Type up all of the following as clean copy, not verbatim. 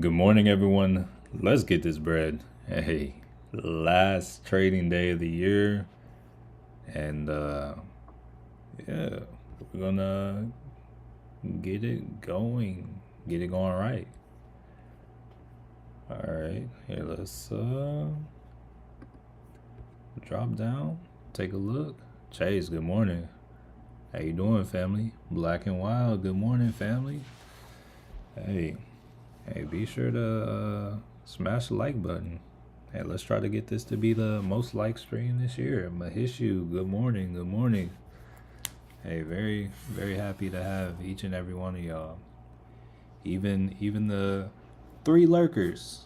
Good morning, everyone. Let's get this bread. Hey, last trading day of the year, and yeah, we're gonna get it going right. All right, here let's drop down, take a look. Chase, good morning. How you doing, family? Black and Wild, good morning, family. Hey, hey, be sure to smash the like button. Hey, let's try to get this to be the most liked stream this year. Mahishu, good morning, good morning. Hey, very, very happy to have each and every one of y'all. Even the three lurkers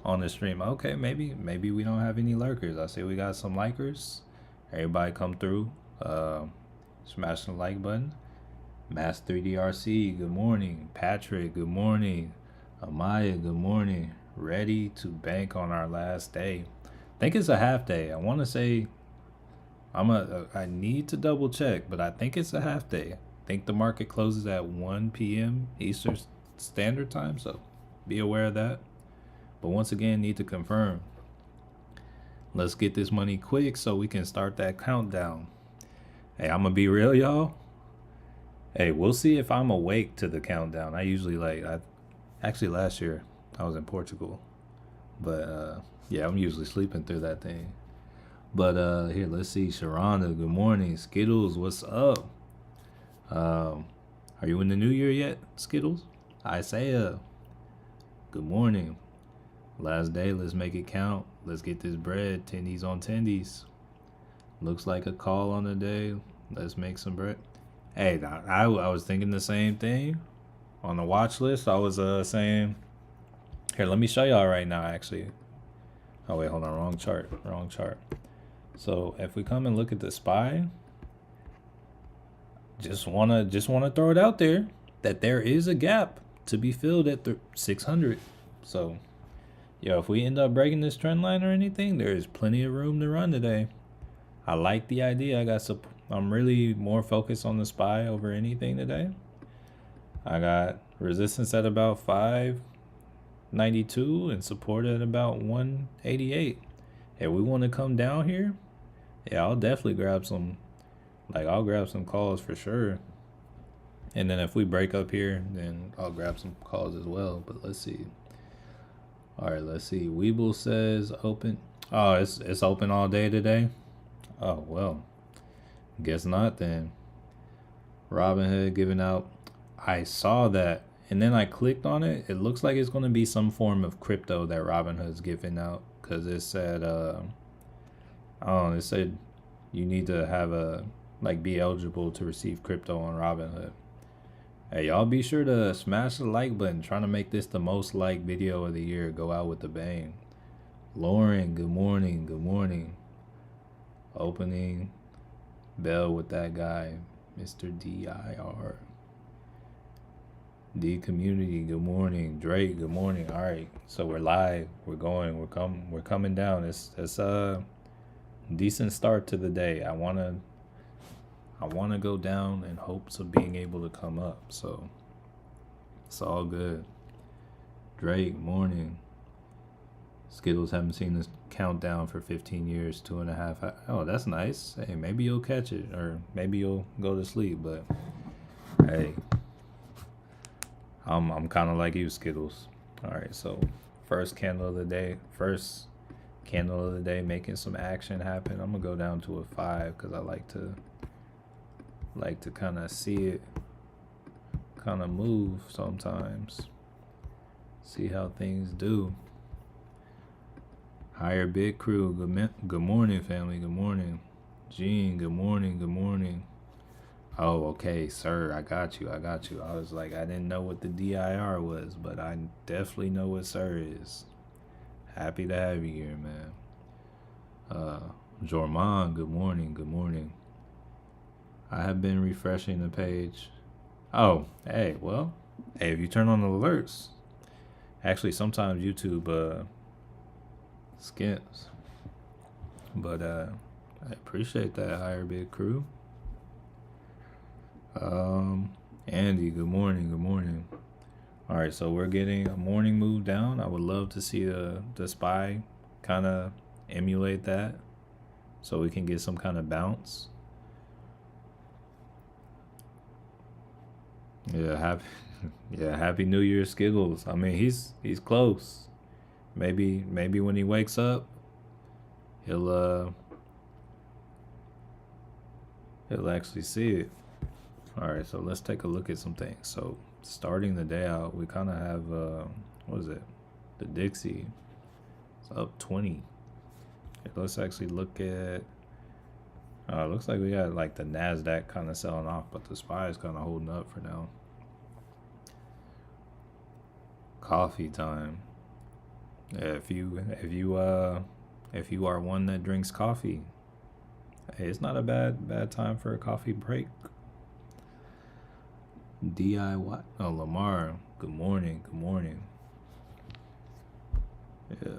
on the stream. Okay, maybe we don't have any lurkers. I say we got some likers. Everybody come through. Smash the like button. Mass 3DRC, good morning. Patrick, good morning. Amaya, good morning. Ready to bank on our last day. I think it's a half day. I want to say I need to double check, but I think it's a half day. I think the market closes at 1 p.m. Eastern Standard Time, so be aware of that. But once again, need to confirm. Let's get this money quick so we can start that countdown. Hey, I'm gonna be real, y'all. Hey, we'll see if I'm awake to the countdown. I usually actually last year I was in Portugal, but yeah, I'm usually sleeping through that thing. But here, let's see. Sharonda, good morning. Skittles, what's up? Are you in the new year yet, Skittles? Isaiah, good morning. Last day, let's make it count. Let's get this bread. Tendies on tendies. Looks like a call on the day. Let's make some bread. Hey, I was thinking the same thing on the watch list. I was saying, here, let me show y'all right now, actually. Oh, wait, hold on. Wrong chart. So if we come and look at the SPY, just wanna throw it out there that there is a gap to be filled at the 600. So, yo, if we end up breaking this trend line or anything, there is plenty of room to run today. I like the idea. I'm really more focused on the SPY over anything today. I got resistance at about 592 and support at about 188. If we want to come down here, yeah, I'll definitely grab some. I'll grab some calls for sure. And then if we break up here, then I'll grab some calls as well. But let's see. All right, let's see. Weeble says open. Oh, it's open all day today. Oh, well, guess not then. Robinhood giving out. I saw that, and then I clicked on it. It looks like it's going to be some form of crypto that Robinhood's giving out, because it said, it said you need to have be eligible to receive crypto on Robinhood. Hey, y'all be sure to smash the like button. Trying to make this the most liked video of the year. Go out with a bang. Lauren, good morning. Good morning. Opening bell with that guy, Mr. DIR. D community, good morning. Drake, good morning. All right, so we're live. We're coming down. It's a decent start to the day. I wanna go down in hopes of being able to come up. So it's all good. Drake, morning. Skittles, haven't seen this countdown for 15 years, 2.5. Oh, that's nice. Hey, maybe you'll catch it, or maybe you'll go to sleep. But hey, I'm kind of like you, Skittles. All right, so first candle of the day, making some action happen. I'm gonna go down to a 5 because I like to kind of see it kind of move sometimes. See how things do. Higher Big Crew, good morning, family, good morning. Gene, good morning. Oh, okay, sir, I got you. I was like, I didn't know what the DIR was, but I definitely know what sir is. Happy to have you here, man. Jorman, good morning. I have been refreshing the page. Oh, hey, if you turn on the alerts, actually, sometimes YouTube, skips. But I appreciate that, Higher Big Crew. Andy, good morning. All right, so we're getting a morning move down. I would love to see the SPY kind of emulate that so we can get some kind of bounce. Yeah, happy yeah, happy New Year, Skittles. I mean, he's close. Maybe when he wakes up, he'll he'll actually see it. All right, so let's take a look at some things. So starting the day out, we kind of have what is it? The Dixie. It's up 20. Okay, let's actually look at. It looks like we got like the Nasdaq kind of selling off, but the SPY is kind of holding up for now. Coffee time. Yeah, if you are one that drinks coffee, hey, it's not a bad time for a coffee break. DIY. Oh, Lamar. Good morning. Good morning. Yeah.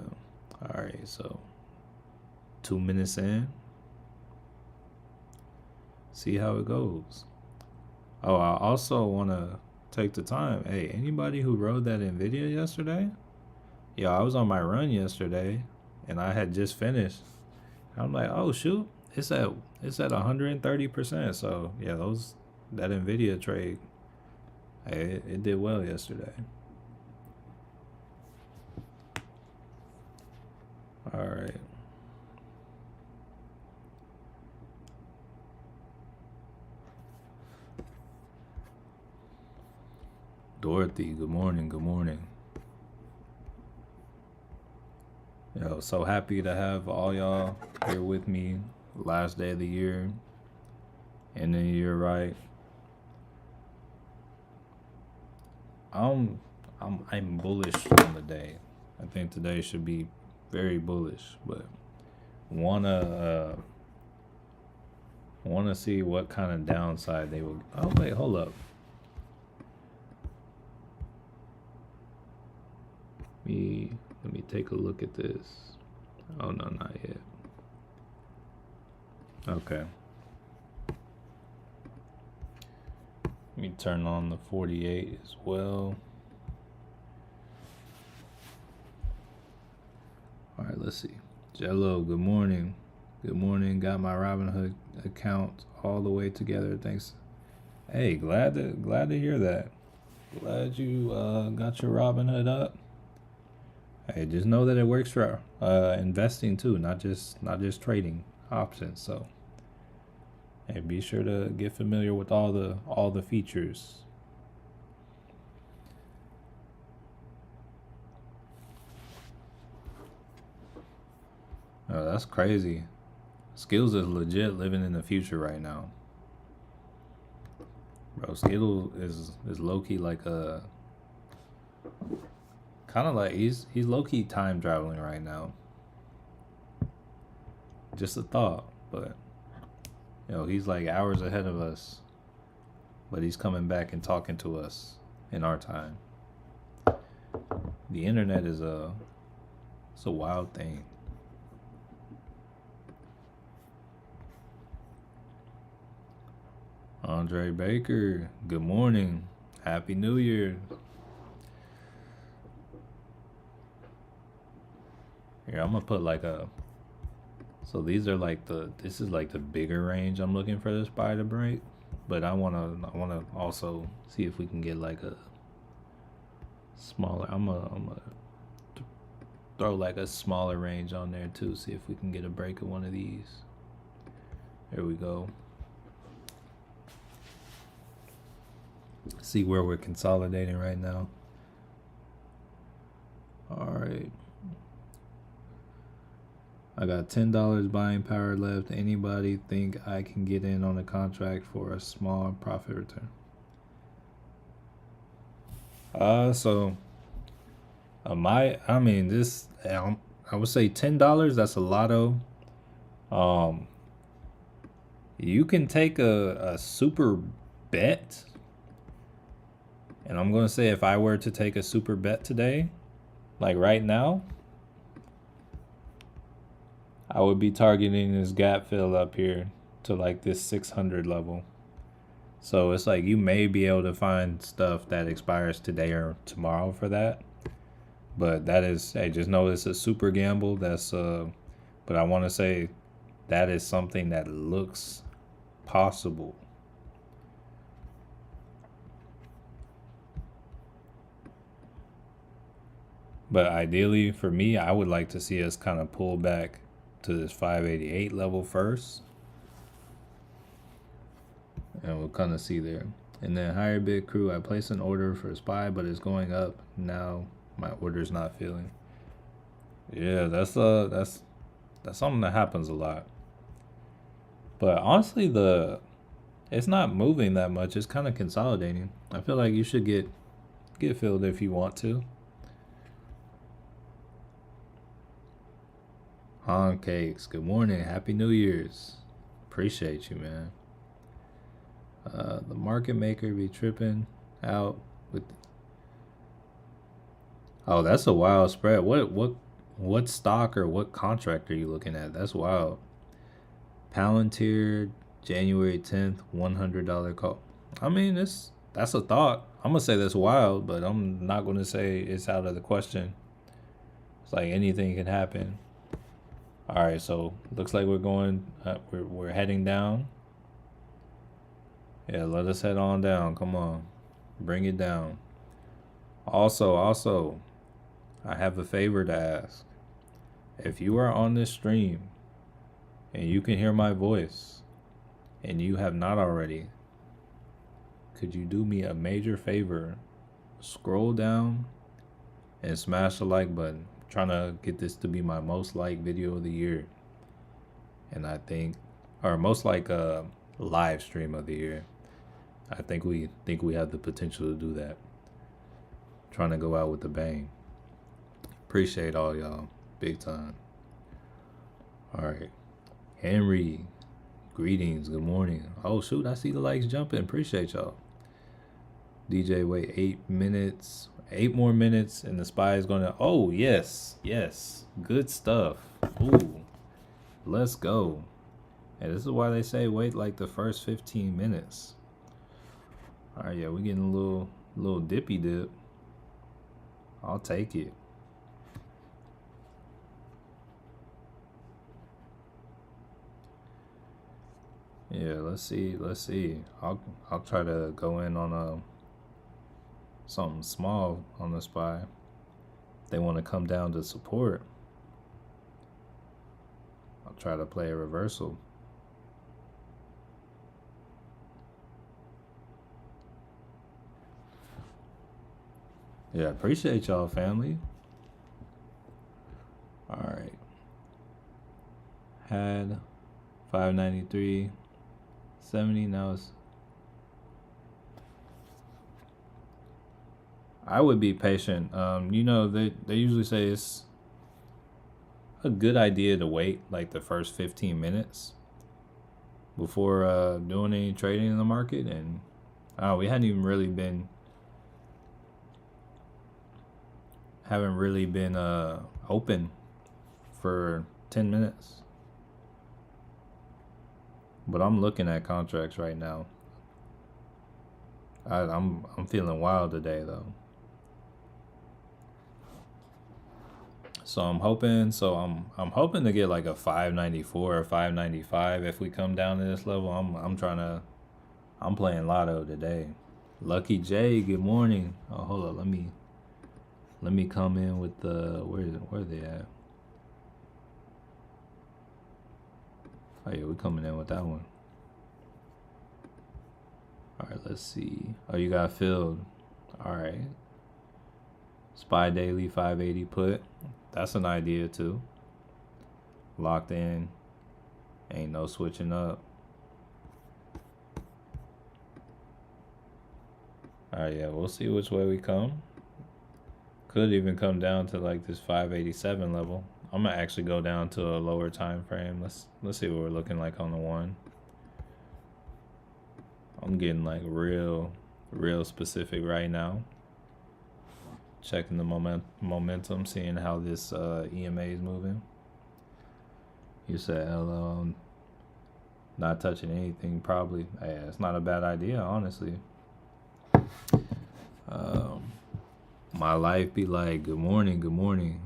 All right. So 2 minutes in. See how it goes. Oh, I also want to take the time. Hey, anybody who rode that NVIDIA yesterday? Yeah, I was on my run yesterday, and I had just finished. I'm like, oh shoot, it's at 130%. So yeah, that NVIDIA trade, hey, it did well yesterday. All right. Dorothy, good morning. Good morning. Yo, so happy to have all y'all here with me. Last day of the year, and then you're right. I'm I'm bullish on the day. I think today should be very bullish, but wanna wanna see what kind of downside they will. Oh wait, hold up. Let me take a look at this. Oh no, not yet. Okay. Let me turn on the 48 as well. All right, let's see. Jello, good morning. Good morning. Got my Robinhood account all the way together. Thanks. Hey, glad to hear that. Glad you got your Robinhood up. Hey, just know that it works for investing too, not just trading options. So, hey, be sure to get familiar with all the features. Oh, that's crazy. Skills is legit living in the future right now. Bro, Skittle is low key like a kind of like he's low key time traveling right now. Just a thought, but he's like hours ahead of us, but he's coming back and talking to us in our time. The internet it's a wild thing. Andre Baker, good morning. Happy New Year. Here, I'm gonna put like so these are like this is like the bigger range I'm looking for this buy to break, but I wanna also see if we can get like a smaller. I'm gonna throw like a smaller range on there too. See if we can get a break of one of these. There we go. See where we're consolidating right now. All right. I got $10 buying power left. Anybody think I can get in on a contract for a small profit return? So I mean this I would say $10, that's a lotto. You can take a super bet. And I'm going to say if I were to take a super bet today, like right now, I would be targeting this gap fill up here to like this 600 level. So it's like you may be able to find stuff that expires today or tomorrow for that. But that is, hey, just know it's a super gamble. But I want to say that is something that looks possible. But ideally, for me, I would like to see us kind of pull back to this 588 level first, and we'll kind of see there. And then higher bid crew, I placed an order for a SPY, but it's going up now. My order's not filling. Yeah, that's something that happens a lot. But honestly, it's not moving that much. It's kind of consolidating. I feel like you should get filled if you want to. Han Cakes, good morning. Happy New Year's. Appreciate you, man. The market maker be tripping out with. Oh, that's a wild spread. What stock or what contract are you looking at? That's wild. Palantir, January 10th, $100 call. I mean, that's a thought. I'm gonna say that's wild, but I'm not gonna say it's out of the question. It's like anything can happen. All right, so looks like we're going. We're heading down. Yeah, let us head on down. Come on, bring it down. Also, I have a favor to ask. If you are on this stream and you can hear my voice and you have not already, could you do me a major favor? Scroll down and smash the like button. I'm trying to get this to be my most liked video of the year. And I think, or most like live stream of the year. I think we have the potential to do that. Trying to go out with a bang. Appreciate all y'all. Big time. Alright. Henry. Greetings. Good morning. Oh shoot, I see the likes jumping. Appreciate y'all. DJ, wait 8 minutes. 8 more minutes and the SPY is gonna. Oh yes. Yes. Good stuff. Ooh. Let's go. And this is why they say wait like the first 15 minutes. Alright, yeah, we're getting a little dippy dip. I'll take it. Yeah, let's see. I'll try to go in on something small on the SPY. If they want to come down to support, I'll try to play a reversal. Yeah, appreciate y'all, family. All right. Had 593.70. Now it's. I would be patient. You know, they usually say it's a good idea to wait like the first 15 minutes before doing any trading in the market, and we haven't really been open for 10 minutes. But I'm looking at contracts right now. I'm feeling wild today though. So I'm hoping to get like a 594 or 595 if we come down to this level. I'm playing lotto today. Lucky J, good morning. Oh, hold up, let me come in with the where are they at? Oh yeah, we're coming in with that one. Alright, let's see. Oh, you got filled. Alright. SPY daily 580 put. That's an idea too. Locked in. Ain't no switching up. Alright, yeah, we'll see which way we come. Could even come down to like this 587 level. I'm gonna actually go down to a lower time frame. Let's see what we're looking like on the one. I'm getting like real specific right now. Checking the momentum, seeing how this EMA is moving. You said hello. not touching anything probably. Hey, it's not a bad idea, honestly. Um, my life be like, good morning, good morning.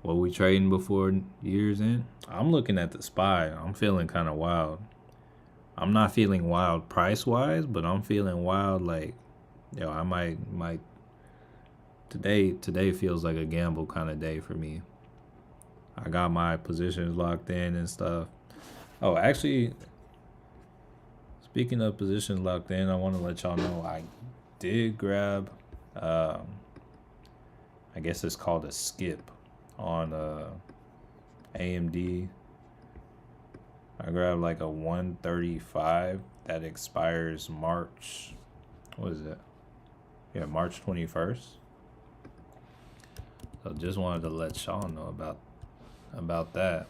What we trading before years in? I'm looking at the SPY. I'm feeling kind of wild. I'm not feeling wild price wise, but I'm feeling wild like, I might today feels like a gamble kind of day for me. I got my positions locked in and stuff. Oh, actually, speaking of positions locked in, I want to let y'all know I did grab, um, I guess it's called a skip on AMD. I grabbed like a 135 that expires March. What is it? Yeah, March 21st. So just wanted to let Sean know about that.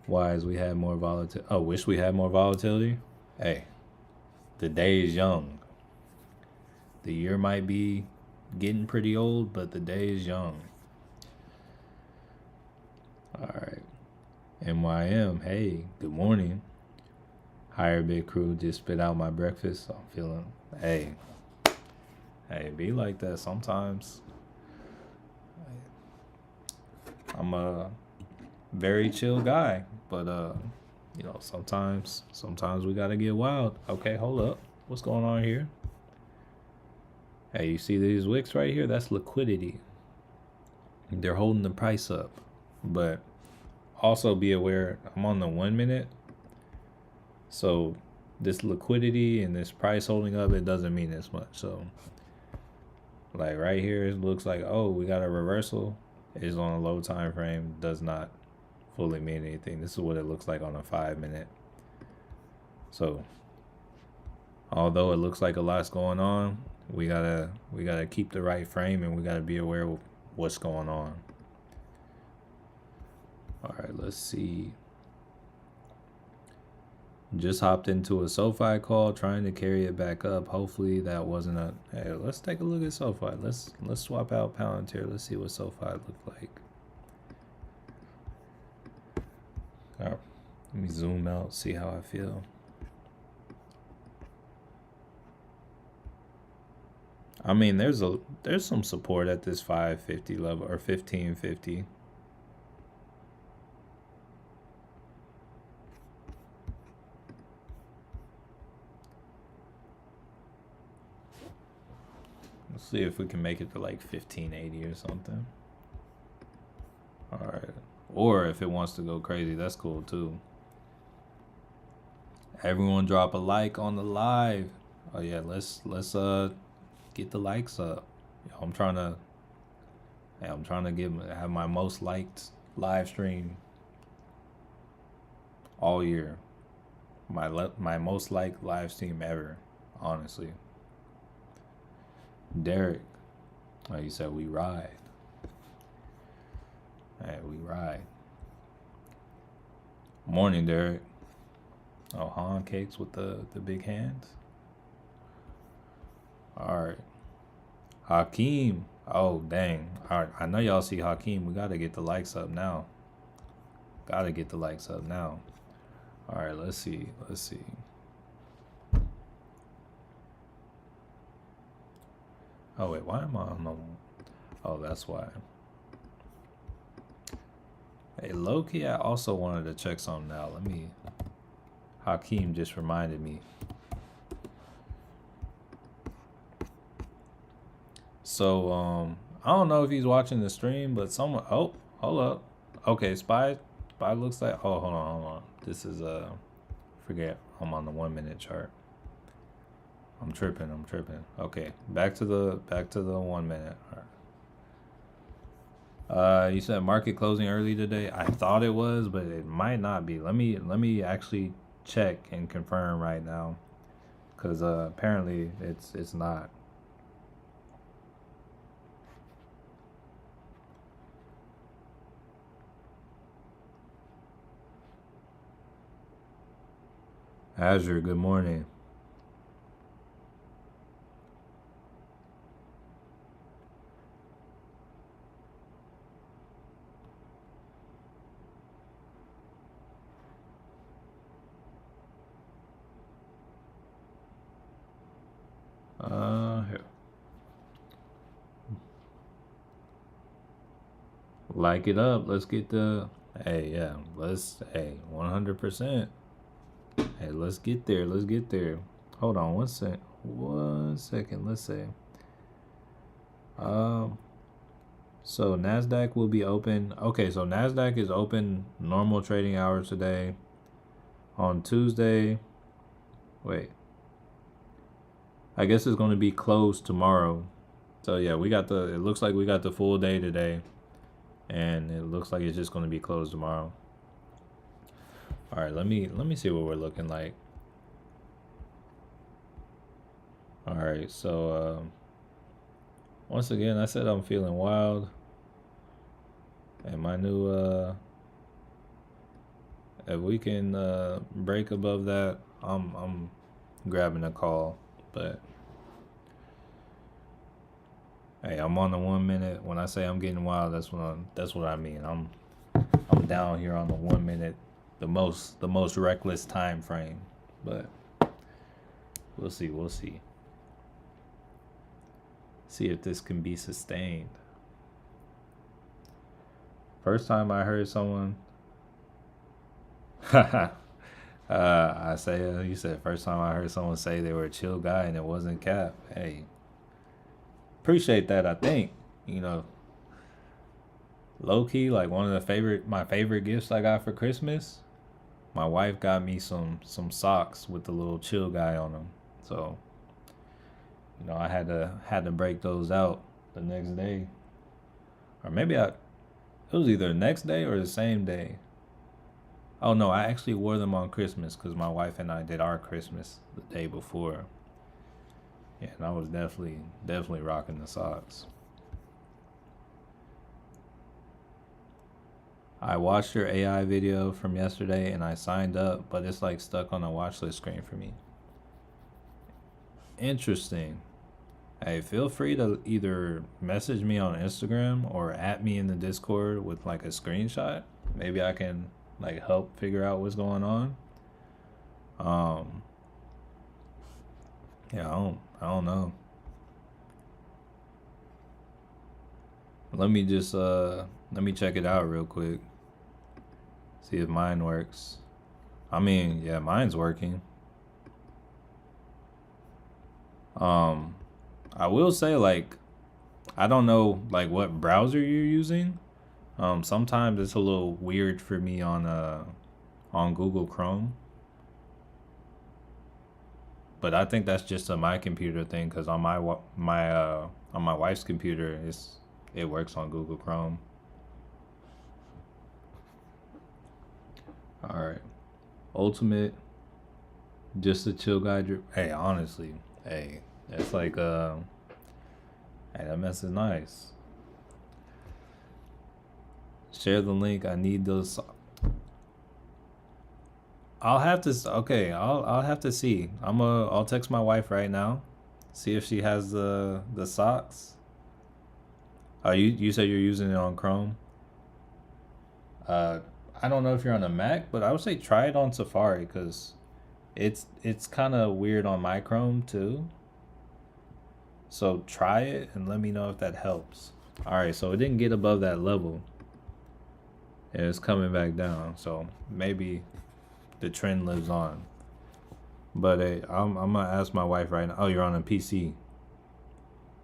Wise we had more volatility. Oh, wish we had more volatility. Hey, the day is young. The year might be getting pretty old, but the day is young. All right. MYM, hey, good morning. Higher big crew just spit out my breakfast. So I'm feeling, hey, be like that sometimes. I'm a very chill guy, but sometimes we gotta get wild. Okay, hold up. What's going on here? Hey, you see these wicks right here? That's liquidity. They're holding the price up. But also be aware, I'm on the 1 minute. So this liquidity and this price holding up, it doesn't mean as much. So like right here, it looks like, oh, we got a reversal. It's on a low time frame. Does not fully mean anything. This is what it looks like on a 5 minute. So although it looks like a lot's going on, we gotta keep the right frame and we gotta be aware of what's going on. All right, let's see. Just hopped into a SoFi call, trying to carry it back up. Hopefully that wasn't a. Hey, let's take a look at SoFi. Let's swap out Palantir. Let's see what SoFi looked like. All right, let me zoom out, see how I feel. I mean, there's some support at this 550 level or 1550. Let's see if we can make it to like 1580 or something. All right. Or if it wants to go crazy, that's cool too. Everyone drop a like on the live. Oh yeah, let's get the likes up. I'm trying to have my most liked live stream all year. My most liked live stream ever, honestly. Derek, like you said, we ride. Hey, we ride. Morning, Derek. Oh, Han cakes with the big hands. All right. Hakeem. Oh, dang. All right. I know y'all see Hakeem. We got to get the likes up now. All right, let's see. Oh, wait. Why am I on the... Oh, that's why. Hey, low-key, I also wanted to check something out. Hakeem just reminded me. So, I don't know if he's watching the stream, but someone... Oh, hold up. Okay, Spy looks like... Oh, hold on. This is, forget. I'm on the 1 minute chart. I'm tripping. Okay, back to the 1 minute. All right. You said market closing early today. I thought it was, but it might not be. Let me actually check and confirm right now, because apparently it's not. Azure, good morning. Like it up. Let's get the. Hey, yeah. Let's. Hey, 100%. Hey, let's get there. Let's get there. Hold on 1 sec. 1 second. Let's see. Um. So Nasdaq will be open. Okay, so Nasdaq is open normal trading hours today. On Tuesday. Wait. I guess it's going to be closed tomorrow. So yeah, we got the. It looks like we got the full day today, and it looks like it's just going to be closed tomorrow. All right, let me see what we're looking like. All right, so once again, I said I'm feeling wild, and my new if we can break above that, I'm grabbing a call, but. Hey, I'm on the 1 minute. When I say I'm getting wild, that's what I mean. I'm down here on the 1 minute, the most reckless time frame. But we'll see. We'll see. See if this can be sustained. First time I heard someone. You said first time I heard someone say they were a chill guy and it wasn't cap. Hey. Appreciate that. I think low key, like one of my favorite gifts I got for Christmas. My wife got me some socks with the little chill guy on them. So I had to break those out the next day, or maybe it was either the next day or the same day. Oh no, I actually wore them on Christmas because my wife and I did our Christmas the day before. Yeah, and I was definitely rocking the socks. I watched your AI video from yesterday and I signed up, but it's like stuck on the watch list screen for me. Interesting. Hey, feel free to either message me on Instagram or at me in the Discord with like a screenshot. Maybe I can like help figure out what's going on. Yeah, I don't know. Let me check it out real quick. See if mine works. I mean, yeah, mine's working. I will say like I don't know like what browser you're using. Sometimes it's a little weird for me on Google Chrome. But I think that's just a my computer thing because on my wife's computer it works on Google Chrome. All right, Ultimate, just a chill guy. Hey, honestly, hey, that's like hey, that mess is nice. Share the link. I need those. I'll have to. Okay, I'll have to see. I'll text my wife right now, see if she has the socks. Oh, you said you're using it on Chrome. Uh, I don't know if you're on a Mac, but I would say try it on Safari because it's kind of weird on my Chrome too. So try it and let me know if that helps. All right, so it didn't get above that level. And it's coming back down. So maybe the trend lives on. But hey, I'm gonna ask my wife right now. Oh, you're on a PC.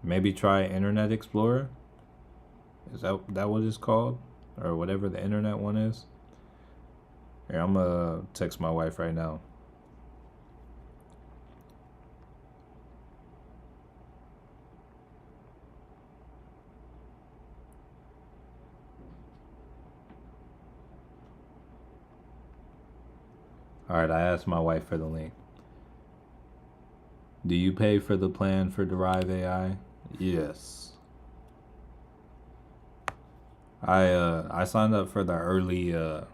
Maybe try Internet Explorer. Is that what it's called, or whatever the internet one is? Here, I'm gonna text my wife right now. All right, I asked my wife for the link. Do you pay for the plan for Derive AI? Yes. I signed up for the early the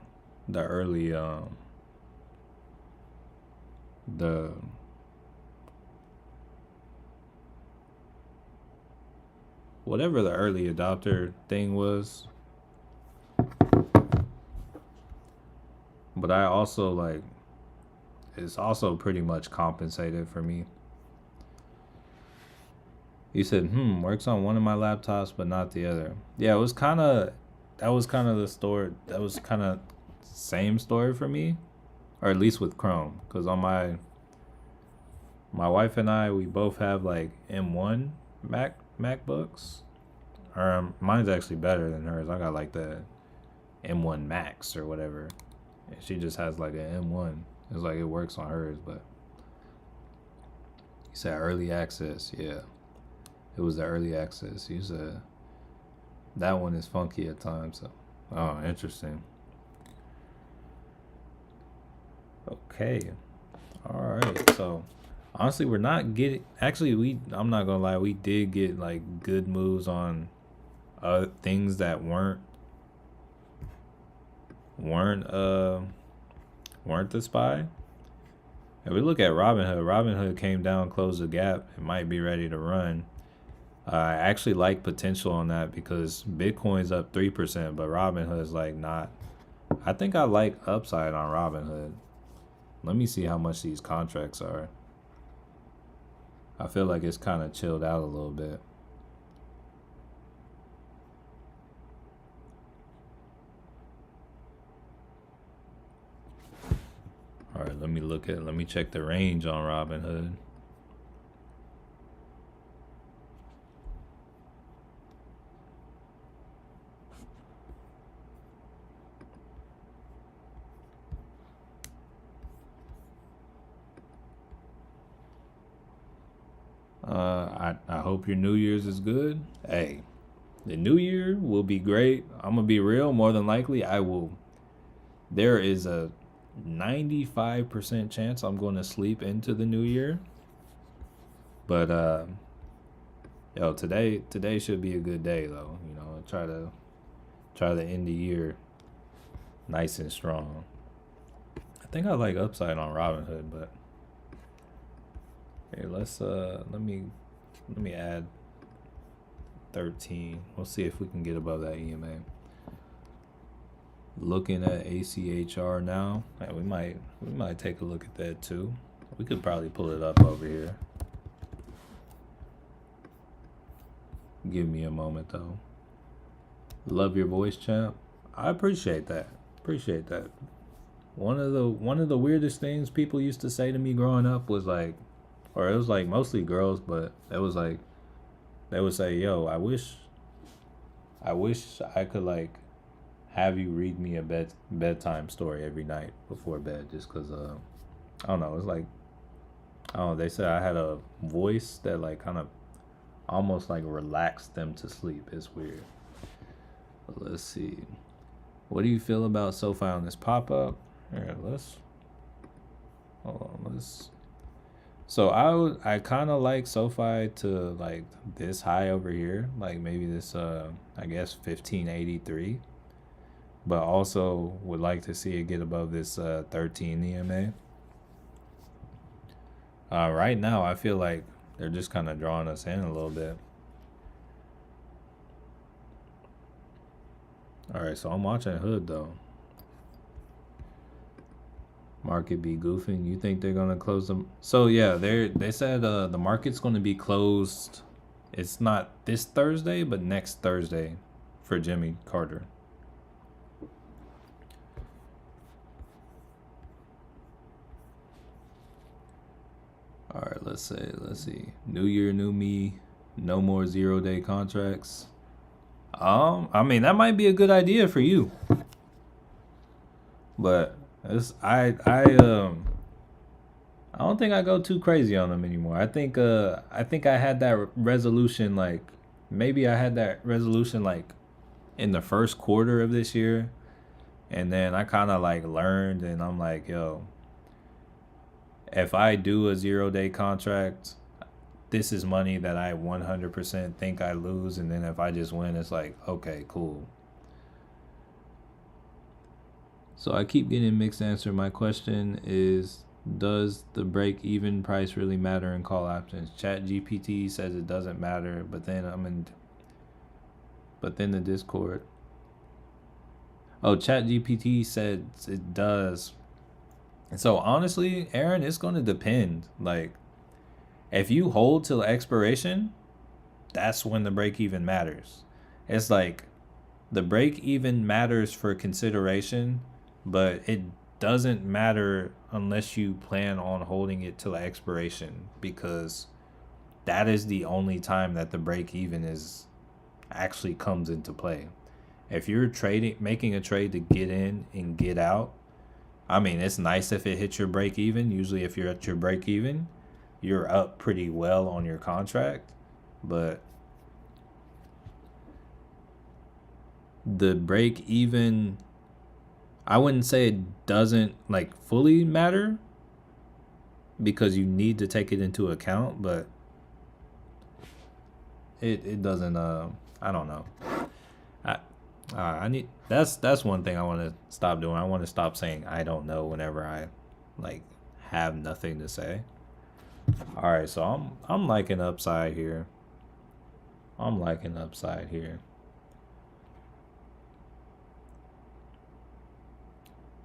whatever the early adopter thing was. But I also like it's also pretty much compensated for me. He said, works on one of my laptops but not the other. Yeah, it was kind of that was kind of the story. That was kind of same story for me, or at least with Chrome, because on my wife and I, we both have like M1 MacBooks. Or mine's actually better than hers. I got like the M1 Max or whatever. And she just has like an M1. It's like it works on hers, but you said early access, yeah. It was the early access. You said that one is funky at times. So, oh, interesting. Okay. All right. So, honestly, we're not getting. Actually, I'm not gonna lie. We did get like good moves on things that weren't the SPY. If we look at Robinhood came down, closed the gap. It might be ready to run. I actually like potential on that because Bitcoin's up 3%, but Robinhood's like not. I think I like upside on Robinhood. Let me see how much these contracts are. I feel like it's kind of chilled out a little bit. All right, let me check the range on Robinhood. I hope your New Year's is good. Hey, the New Year will be great. I'm gonna be real. More than likely, I will. There is a 95% chance I'm going to sleep into the New Year. But yo, today should be a good day though. You know, try to end the year nice and strong. I think I like upside on Robinhood, but here let me add 13. We'll see if we can get above that EMA. Looking at ACHR now, and we might take a look at that too. We could probably pull it up over here. Give me a moment though. Love your voice, champ. I appreciate that. Appreciate that. One of the weirdest things people used to say to me growing up was like, or it was like mostly girls, but it was like they would say, "Yo, I wish I could like have you read me a bedtime story every night before bed," just because I don't know. It's like I don't know. They said I had a voice that like kind of almost like relaxed them to sleep. It's weird. But let's see. What do you feel about SoFi on this pop up? Here, hold on. So I kind of like SoFi to like this high over here, like maybe this I guess 1583, but also would like to see it get above this 13 EMA. Right now I feel like they're just kind of drawing us in a little bit. All right, so I'm watching Hood though. Market be goofing. You think they're gonna close them? So yeah, they said the market's gonna be closed. It's not this Thursday, but next Thursday for Jimmy Carter. All right, let's see. New year, new me. No more 0-day contracts. I mean that might be a good idea for you, but I don't think I go too crazy on them anymore. I think I had that resolution like maybe I had that resolution like in the first quarter of this year, and then I kind of like learned, and I'm like, yo, if I do a 0-day contract, this is money that I 100% think I lose, and then if I just win, it's like, okay, cool. So I keep getting mixed answer. My question is, does the break even price really matter in call options? Chat GPT says it doesn't matter, but then the Discord. Oh, Chat GPT said it does. So honestly, Aaron, it's gonna depend. Like, if you hold till expiration, that's when the break even matters. It's like The break even matters for consideration, but it doesn't matter unless you plan on holding it till expiration, because that is the only time that the break even is actually comes into play. If you're trading, making a trade to get in and get out, I mean, it's nice if it hits your break even. Usually, if you're at your break even, you're up pretty well on your contract. But the break even, I wouldn't say it doesn't like fully matter, because you need to take it into account, but it doesn't. I don't know. I I need, that's one thing I want to stop doing. I want to stop saying I don't know whenever I like have nothing to say. All right, so I'm liking upside here. I'm liking upside here.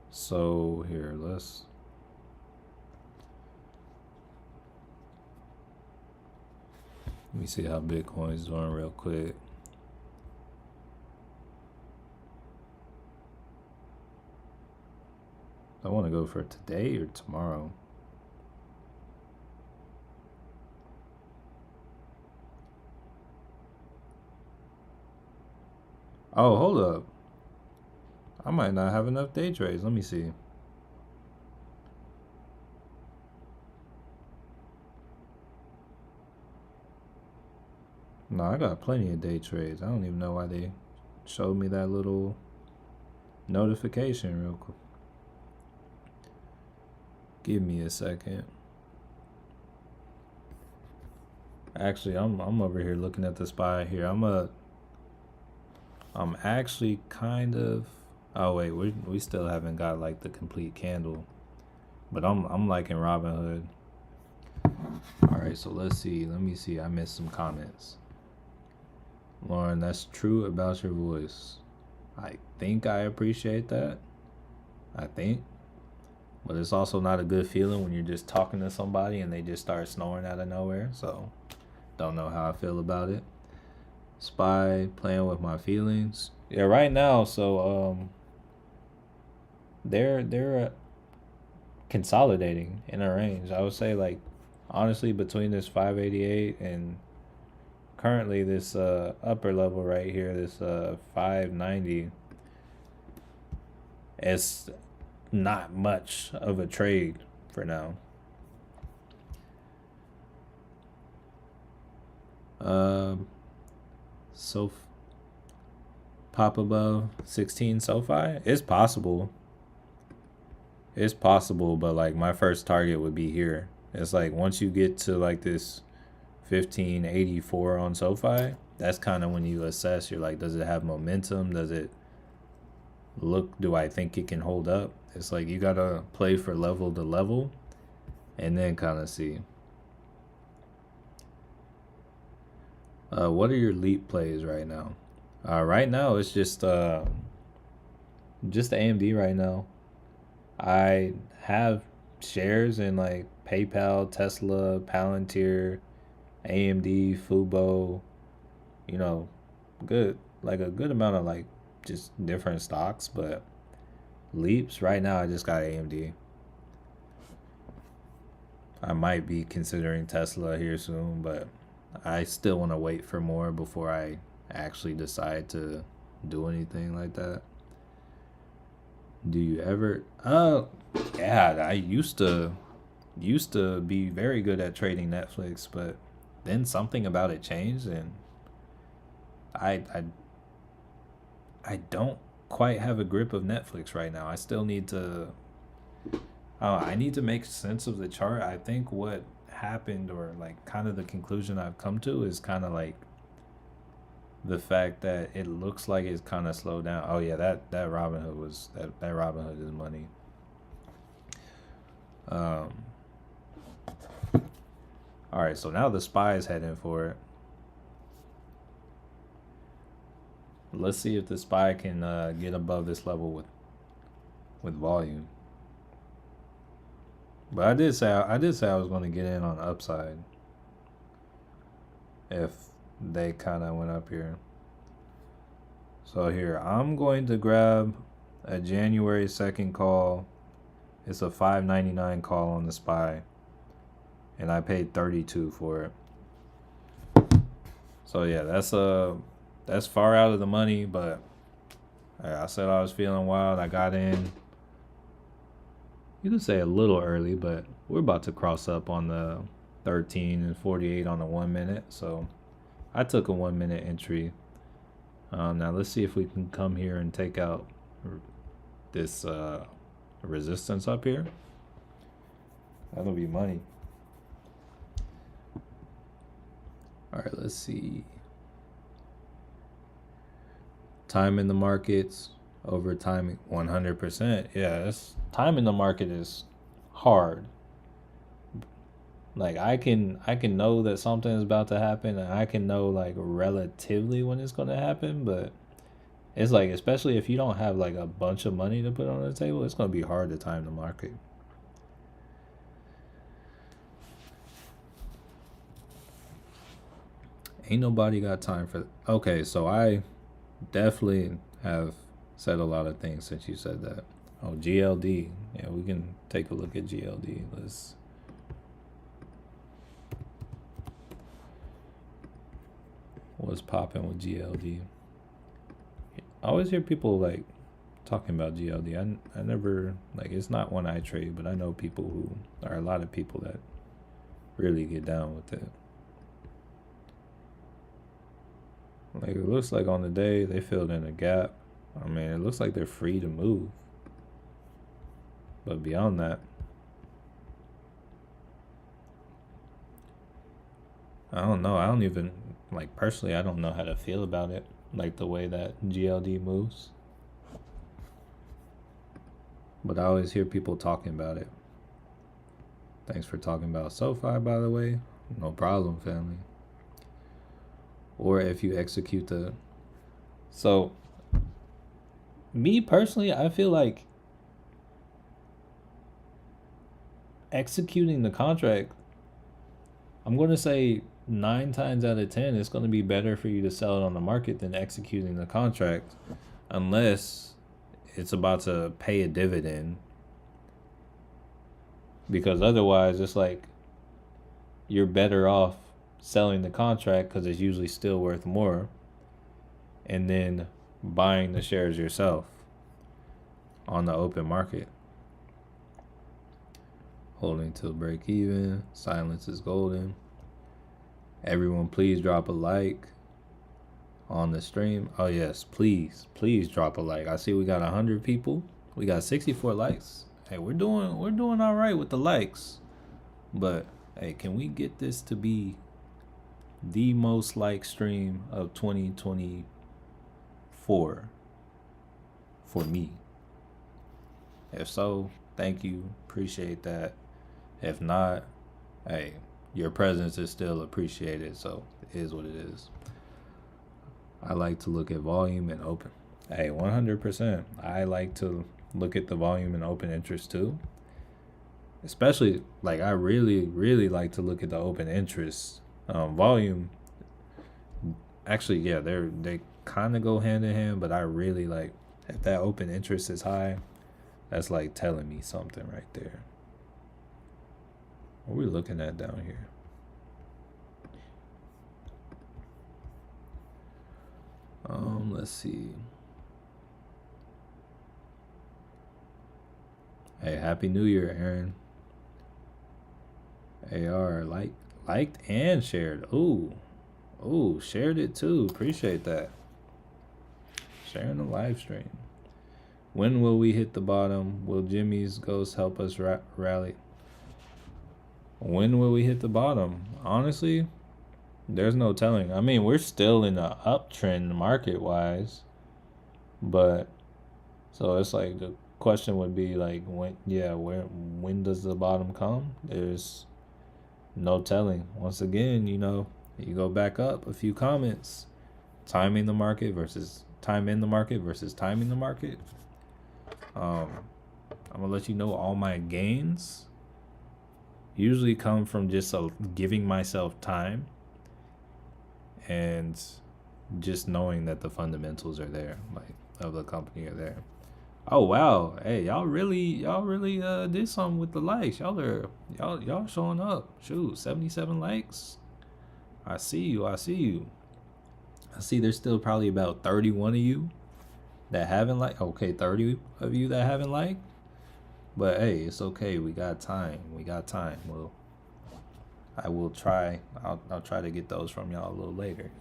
So here, let me see how Bitcoin's doing real quick. I want to go for today or tomorrow. Oh, hold up. I might not have enough day trades. Let me see. No, I got plenty of day trades. I don't even know why they showed me that little notification real quick. Give me a second. Actually, I'm over here looking at the SPY here. I'm actually kind of. Oh wait, we still haven't got like the complete candle, but I'm liking Robinhood. All right, so let's see. Let me see. I missed some comments. Lauren, that's true about your voice. I think I appreciate that. I think. But it's also not a good feeling when you're just talking to somebody and they just start snoring out of nowhere. So, don't know how I feel about it. SPY, playing with my feelings. Yeah, right now, so they're consolidating in a range. I would say, like, honestly, between this 588 and currently this upper level right here, this 590, it's not much of a trade for now. So pop above 16 SoFi. It's possible. It's possible, but like my first target would be here. It's like once you get to like this 1584 on SoFi, that's kind of when you assess. You're like, does it have momentum? Does it look? Do I think it can hold up? It's like you gotta play for level to level, and then kind of see. What are your leap plays right now? Right now it's just AMD right now. I have shares in like PayPal, Tesla, Palantir, AMD, Fubo, you know, good, like a good amount of like just different stocks, but leaps right now I just got AMD. I might be considering Tesla here soon, but I still want to wait for more before I actually decide to do anything like that. Do you ever yeah, I used to be very good at trading Netflix, but then something about it changed, and I I I don't quite have a grip of Netflix right now. I still need to I need to make sense of the chart. I think what happened, or like kind of the conclusion I've come to, is kind of like the fact that it looks like it's kind of slowed down. Oh yeah, that Robinhood was that Robinhood is money. Um, all right, so now the SPY is heading for it. Let's see if the SPY can get above this level with volume. But I did say I was going to get in on the upside if they kind of went up here. So here, I'm going to grab a January 2nd call. It's a $5.99 call on the SPY, and I paid 32 for it. So yeah, that's far out of the money, but I said I was feeling wild. I got in. You could say a little early, but we're about to cross up on the 13 and 48 on the 1 minute. So I took a 1 minute entry. Now let's see if we can come here and take out this resistance up here. That'll be money. All right, let's see. Time in the markets over timing 100%. Yeah, time in the market is hard. Like I can know that something is about to happen, and I can know like relatively when it's gonna happen, but it's like, especially if you don't have like a bunch of money to put on the table, it's gonna be hard to time the market. Ain't nobody got time for. Okay, so I definitely have said a lot of things since you said that. Oh, GLD. Yeah, we can take a look at GLD. What's popping with GLD? I always hear people like talking about GLD. I never, like, it's not one I trade, but I know people who, there are a lot of people that really get down with it. Like, it looks like on the day they filled in a gap. I mean, it looks like they're free to move. But beyond that, I don't know. I don't even, like, personally, I don't know how to feel about it. Like the way that GLD moves. But I always hear people talking about it. Thanks for talking about SoFi, by the way. No problem, family. Or if you execute the... So, me personally, I feel like executing the contract, I'm going to say 9 times out of 10, it's going to be better for you to sell it on the market than executing the contract, unless it's about to pay a dividend. Because otherwise, it's like you're better off selling the contract because it's usually still worth more, and then buying the shares yourself on the open market. Holding till break even. Silence is golden. Everyone, please drop a like on the stream. Oh yes, please drop a like. I see we got 100 people. We got 64 likes. Hey, we're doing all right with the likes. But hey, can we get this to be the most liked stream of 2024 for me? If so, thank you. Appreciate that. If not, hey, your presence is still appreciated, so it is what it is. I like to look at volume and open. Hey, 100%. I like to look at the volume and open interest too. Especially, like, I really like to look at the open interest. Volume, actually, yeah, they kind of go hand in hand, but I really like, if that open interest is high, that's like telling me something right there. What are we looking at down here? Let's see. Hey, Happy New Year, Aaron. AR liked and shared. Ooh, shared it too. Appreciate that. Sharing the live stream. When will we hit the bottom? Will Jimmy's ghost help us rally? When will we hit the bottom? Honestly, there's no telling. I mean, we're still in an uptrend market-wise, but so it's like the question would be like, when does the bottom come? There's no telling. Once again, you go back up a few comments. Timing the market versus time in the market versus timing the market. I'm gonna let you know all my gains usually come from just giving myself time and just knowing that the fundamentals are there, like of the company are there. Oh wow, hey, y'all really did something with the likes. Y'all showing up. Shoot, 77 likes. I see you. I see you. I see there's still probably about 31 of you that haven't liked. Okay, 30 of you that haven't liked. But hey, it's okay. We got time. We got time. Well, I will try. I'll try to get those from y'all a little later.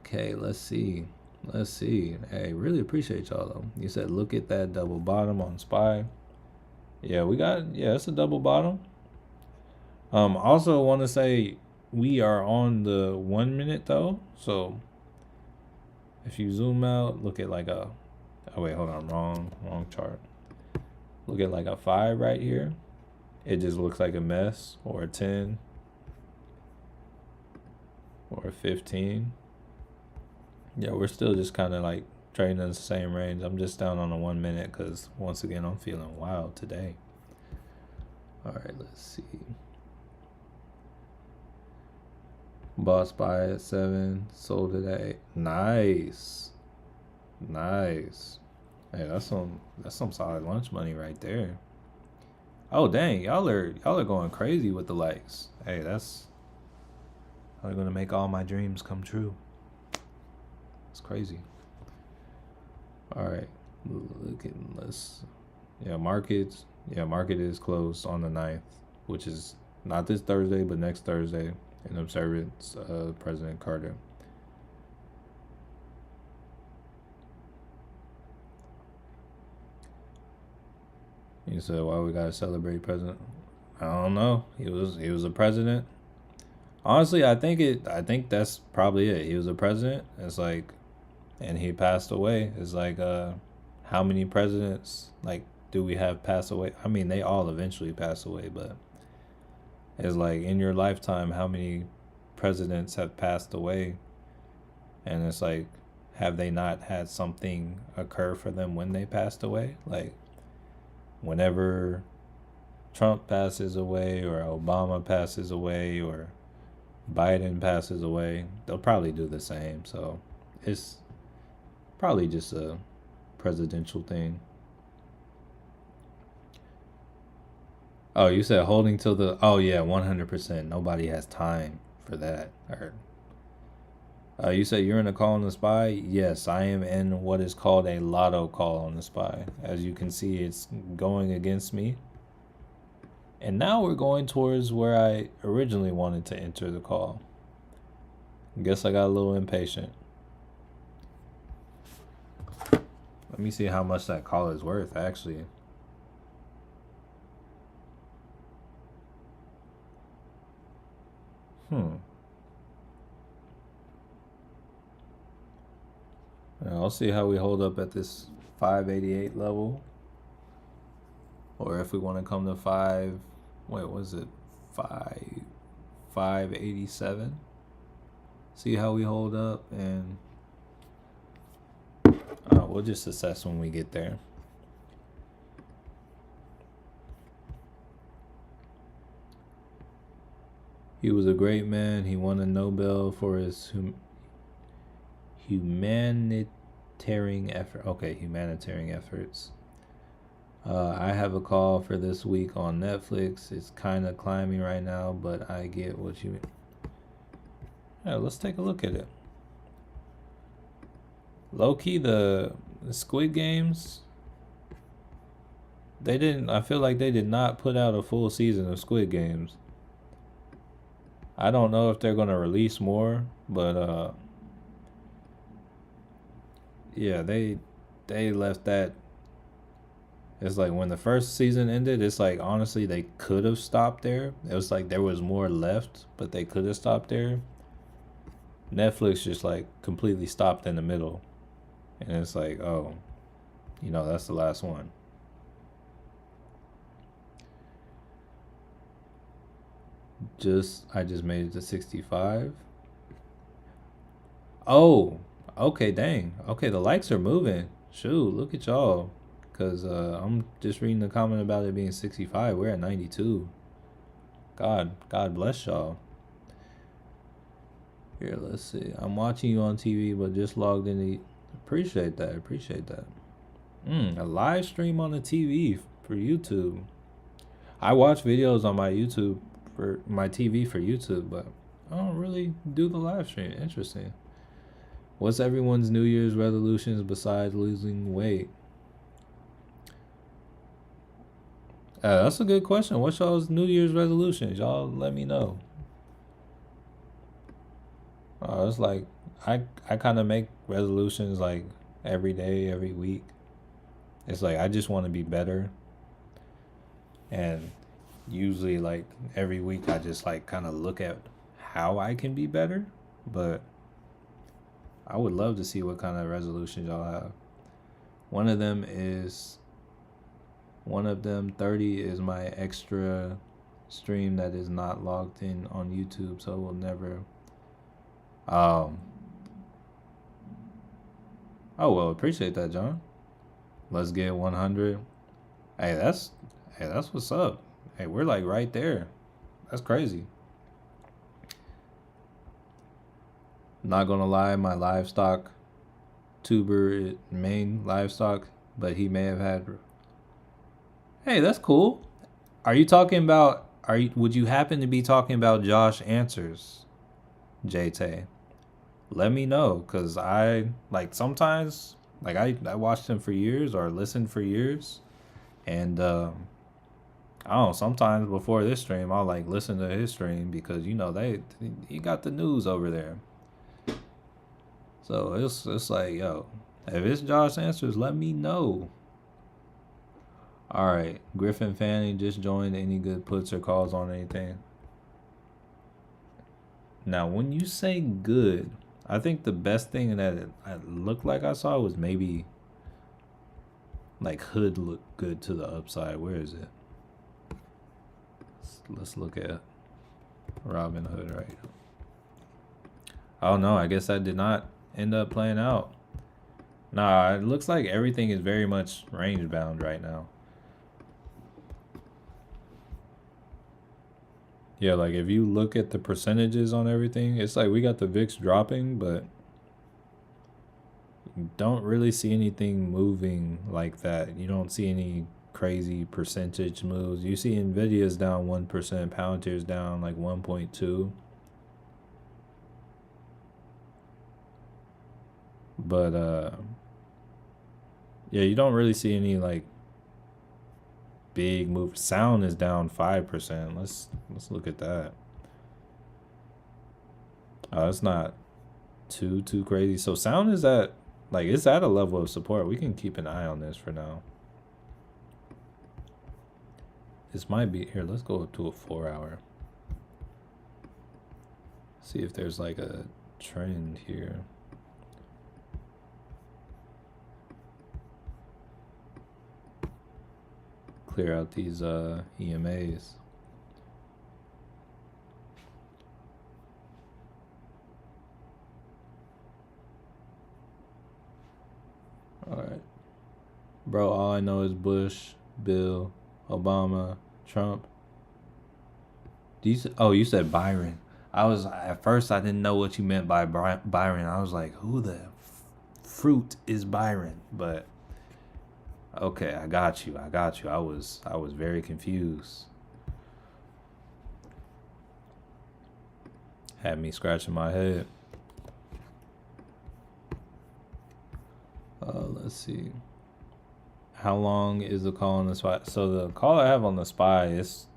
Okay, let's see. Let's see. Hey, really appreciate y'all though. You said look at that double bottom on SPY. Yeah, it's a double bottom. Also want to say we are on the 1 minute though. So if you zoom out, look at like a, oh wait, hold on, wrong chart. Look at like a 5 right here. It just looks like a mess, or a 10, or a 15. Yeah, we're still just kind of like trading in the same range. I'm just down on the 1 minute because once again, I'm feeling wild today. All right, let's see. Bought SPY at 7, sold it at 8. Nice. Nice. Hey, that's some solid lunch money right there. Oh dang, y'all are going crazy with the likes. Hey, that's how they're gonna make all my dreams come true. It's crazy. All right, look at this. Yeah, market is closed on the 9th, which is not this Thursday, but next Thursday, in observance of President Carter. You said why we gotta celebrate president? I don't know. He was a president. Honestly, I think that's probably it. He was a president. It's like, and he passed away. It's like, how many presidents like do we have pass away? I mean, they all eventually pass away, but it's like in your lifetime, how many presidents have passed away? And it's like, have they not had something occur for them when they passed away? Like, whenever Trump passes away, or Obama passes away, or Biden passes away, they'll probably do the same. So it's probably just a presidential thing. Oh, you said holding till the, oh yeah, 100%. Nobody has time for that. Or you said you're in a call on the SPY? Yes, I am in what is called a lotto call on the SPY. As you can see, it's going against me. And now we're going towards where I originally wanted to enter the call. Guess I got a little impatient. Let me see how much that call is worth, actually. I'll see how we hold up at this 588 level. Or if we want to come to 587. See how we hold up, and we'll just assess when we get there. He was a great man. He won a Nobel for his humanitarian efforts. I have a call for this week on Netflix. It's kind of climbing right now, but I get what you mean. Yeah, let's take a look at it. Low-key, the Squid Games, I feel like they did not put out a full season of Squid Games. I don't know if they're going to release more, but yeah, they left that. It's like when the first season ended, it's like honestly they could have stopped there. It was like there was more left, but they could have stopped there. Netflix just like completely stopped in the middle. And it's like, oh, that's the last one. I just made it to 65. Oh, okay, dang. Okay, the likes are moving. Shoot, look at y'all. Because I'm just reading the comment about it being 65. We're at 92. God bless y'all. Here, let's see. I'm watching you on TV, but just logged in. Appreciate that. Appreciate that. A live stream on the TV for YouTube. I watch videos on my YouTube for my TV for YouTube, but I don't really do the live stream. Interesting. What's everyone's New Year's resolutions besides losing weight? That's a good question. What's y'all's New Year's resolutions? Y'all let me know. It's like I kind of make resolutions like every day, every week. It's like I just want to be better, and usually like every week I just like kind of look at how I can be better. But I would love to see what kind of resolutions y'all have. One of them 30 is my extra stream that is not logged in on YouTube, so it will never. Um. Oh well, appreciate that, John. Let's get 100. Hey, that's what's up. Hey, we're like right there. That's crazy. Not gonna lie, my livestock tuber main livestock, but he may have had. Hey, that's cool. Are you talking about? Would you happen to be talking about Josh Answers, JT? Let me know, cause I like sometimes like I watched him for years or listened for years, and I don't know, sometimes before this stream I'll like listen to his stream because he got the news over there. So it's like, yo, if it's Josh Answers, let me know. All right, Griffin Fanny just joined. Any good puts or calls on anything? Now, when you say good, I think the best thing that it looked like I saw was maybe like Hood look good to the upside. Where is it? Let's look at Robin Hood right now. Oh no, I guess that did not end up playing out. Nah, it looks like everything is very much range bound right now. Yeah, like if you look at the percentages on everything, it's like we got the VIX dropping, but you don't really see anything moving like that. You don't see any crazy percentage moves. You see Nvidia's down 1%, Palantir's down like 1.2. But yeah, you don't really see any like big move. Sound is down 5%. Let's look at that. Oh, it's not too crazy. So sound is at like it's at a level of support. We can keep an eye on this for now. This might be here. Let's go up to a 4-hour. See if there's like a trend here. Clear out these EMAs. All right, bro. All I know is Bush, Bill, Obama, Trump. You said Byron. At first I didn't know what you meant by Byron. I was like, who the fruit is Byron? But okay, I got you. I was very confused. Had me scratching my head. Let's see. How long is the call on the SPY? So the call I have on the SPY is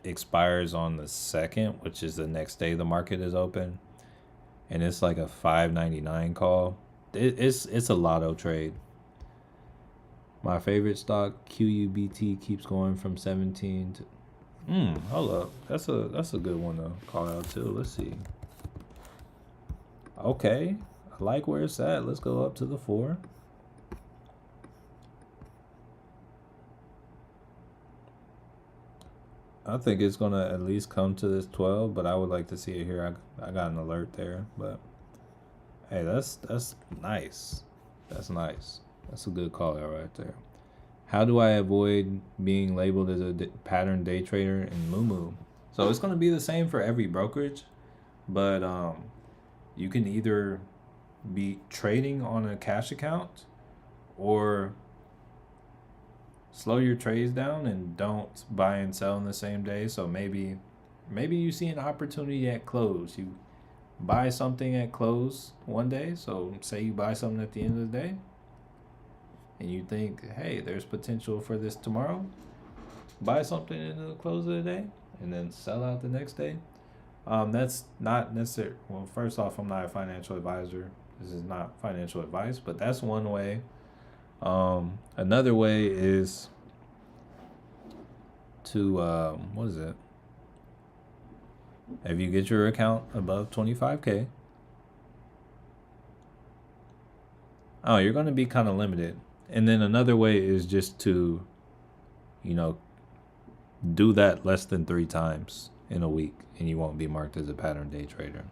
expires on the 2nd, which is the next day the market is open, and it's like a 5.99 call. It's a lotto trade. My favorite stock, QUBT, keeps going from 17 to. Hold up. That's a good one to call out too. Let's see. Okay, I like where it's at. Let's go up to the 4. I think it's gonna at least come to this 12, but I would like to see it here. I got an alert there, but hey, that's nice. That's nice. That's a good call out right there. How do I avoid being labeled as a pattern day trader in Moomoo? So it's gonna be the same for every brokerage, but You can either be trading on a cash account or slow your trades down and don't buy and sell in the same day. So maybe you see an opportunity at close. You buy something at close one day. So say you buy something at the end of the day and you think, hey, there's potential for this tomorrow. Buy something in the close of the day and then sell out the next day. That's not necessary. Well, first off, I'm not a financial advisor. This is not financial advice, but that's one way. Another way is to what is it? If you get your account above 25K, oh, you're going to be kind of limited. And then another way is just to, you know, do that less than 3 times in a week, and you won't be marked as a pattern day trader.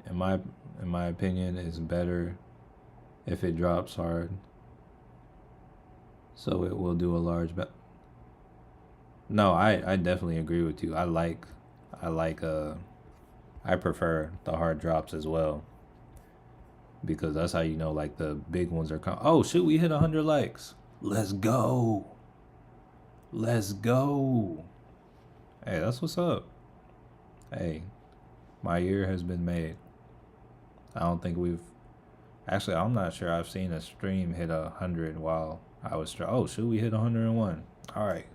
In my opinion, it's better if it drops hard, so it will do a large bet. No, I definitely agree with you. I prefer the hard drops as well, because that's how you know like the big ones are coming. Oh shoot, we hit 100 likes. Let's go. Let's go. Hey, that's what's up. Hey, my year has been made. I don't think we've actually. I'm not sure I've seen a stream hit 100 while I was. Oh shoot, we hit 101. All right.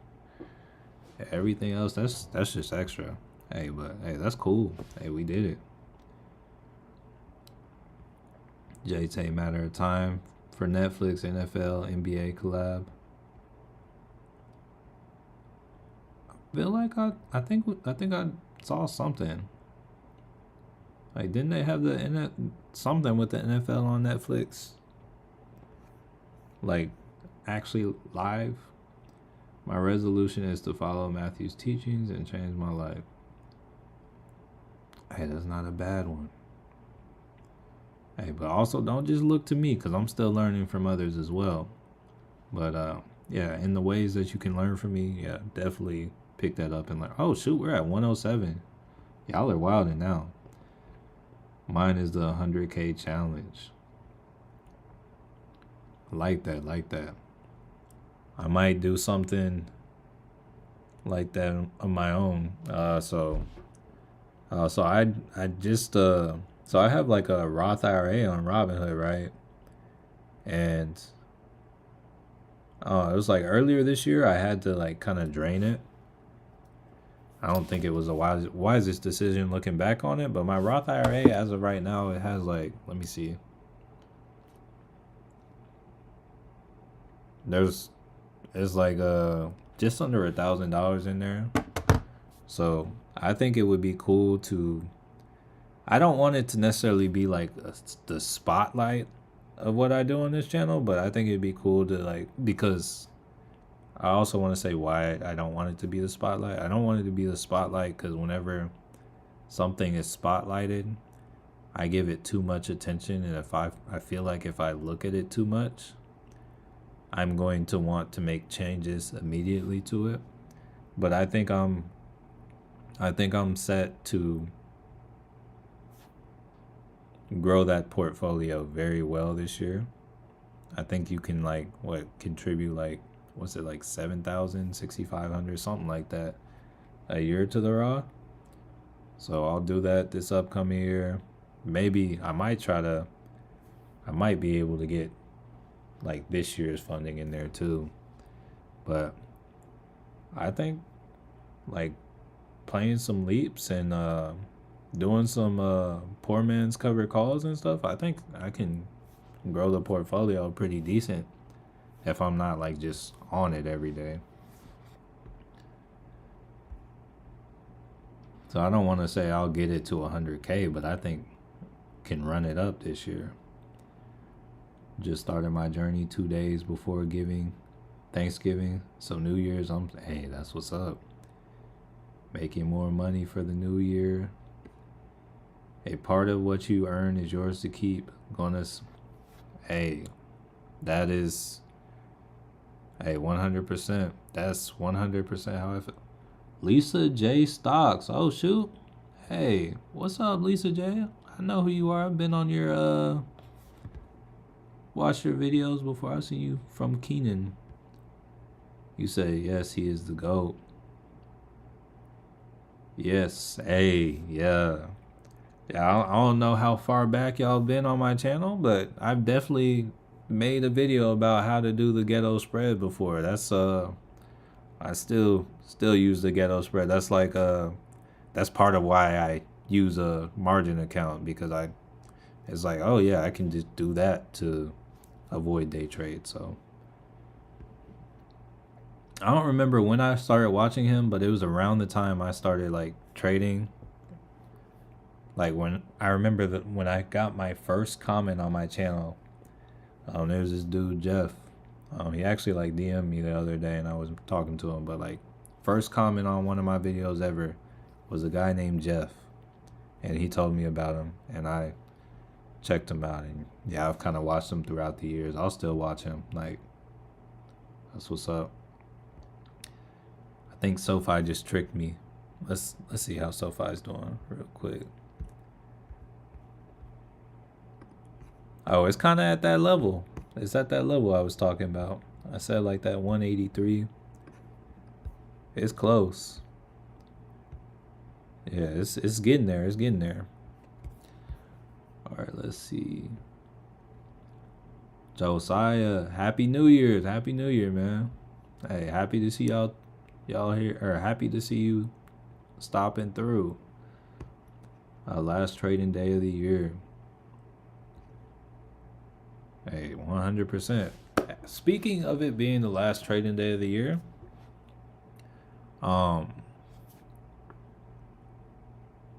Everything else, that's just extra. Hey, but hey, that's cool. Hey, we did it. JT, matter of time for Netflix, NFL, NBA collab. I feel like I think I saw something. Like, didn't they have something with the NFL on Netflix? Like, actually live? My resolution is to follow Matthew's teachings and change my life. Hey, that's not a bad one. Hey, but also don't just look to me, because I'm still learning from others as well. But yeah, in the ways that you can learn from me, yeah, definitely pick that up and learn. Oh shoot, we're at 107. Y'all are wilding now. Mine is the 100K challenge. Like that. I might do something like that on my own. So I have like a Roth IRA on Robinhood, right? And it was like earlier this year I had to like kind of drain it. I don't think it was a wisest decision looking back on it, but my Roth IRA as of right now, it has like, let me see. It's like just under $1,000 in there. So I think it would be cool to. I don't want it to necessarily be like the spotlight of what I do on this channel, but I think it'd be cool to like, because I also want to say why I don't want it to be the spotlight. I don't want it to be the spotlight because whenever something is spotlighted, I give it too much attention, and if I feel like if I look at it too much, I'm going to want to make changes immediately to it. But I think I'm set to grow that portfolio very well this year. I think you can like contribute like, what's it, like 7,000, 6,500, something like that a year to the Raw. So I'll do that this upcoming year. Maybe I might be able to get like this year's funding in there too. But I think like playing some leaps and doing some poor man's covered calls and stuff, I think I can grow the portfolio pretty decent if I'm not like just on it every day. So I don't want to say I'll get it to 100K, but I think can run it up this year. Just started my journey 2 days before Thanksgiving. So New Year's, hey, that's what's up. Making more money for the new year. A part of what you earn is yours to keep. Hey, that is, hey, 100%. That's 100% how I feel. Lisa J Stocks. Oh shoot. Hey, what's up, Lisa J? I know who you are. I've been on your watched your videos before. I've seen you from Keenan. You say yes, he is the GOAT. Yes. Hey, yeah. Yeah, I don't know how far back y'all been on my channel, but I've definitely made a video about how to do the ghetto spread before. That's I still use the ghetto spread. That's like that's part of why I use a margin account, because it's like, oh yeah, I can just do that to avoid day trade. So I don't remember when I started watching him, but it was around the time I started like trading. Like when I remember that when I got my first comment on my channel, there was this dude Jeff. He actually like DM'd me the other day, and I was talking to him. But like, first comment on one of my videos ever was a guy named Jeff, and he told me about him, and I checked him out, and yeah, I've kind of watched him throughout the years. I'll still watch him. Like, that's what's up. I think SoFi just tricked me. Let's see how SoFi's doing real quick. Oh, it's kind of at that level. It's at that level I was talking about. I said like that 183. It's close. Yeah, it's getting there. It's getting there. All right, let's see. Josiah, Happy New Year's. Happy New Year, man. Hey, happy to see y'all here, or happy to see you stopping through. Last trading day of the year. Hey, 100%. Speaking of it being the last trading day of the year, know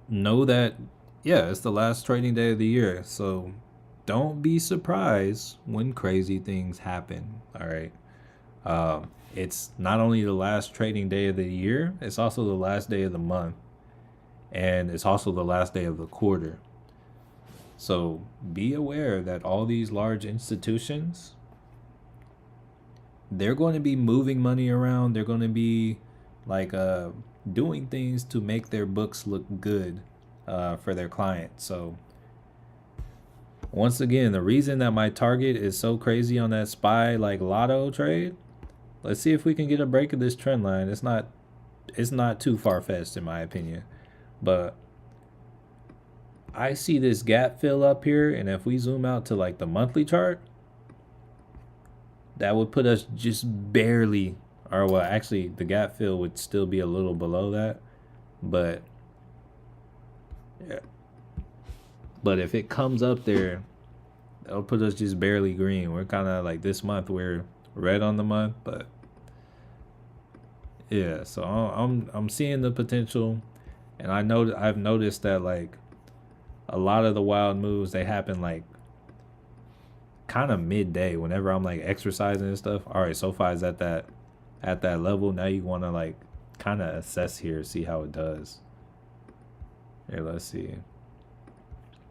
that, yeah, it's the last trading day of the year. So don't be surprised when crazy things happen. All right. It's not only the last trading day of the year, it's also the last day of the month. And it's also the last day of the quarter. So be aware that all these large institutions, they're going to be moving money around. They're going to be like doing things to make their books look good for their clients. So once again, the reason that my target is so crazy on that SPY like lotto trade, let's see if we can get a break of this trend line. It's not too far-fetched in my opinion, but I see this gap fill up here, and if we zoom out to like the monthly chart, that would put us just barely, or well, actually the gap fill would still be a little below that, but yeah. But if it comes up there, that'll put us just barely green. We're kind of like, this month we're red on the month, but yeah. So I'm seeing the potential, and I've noticed that like a lot of the wild moves, they happen like kind of midday whenever I'm like exercising and stuff. All right, SoFi is at that level. Now you want to like kind of assess here, see how it does. Here, let's see.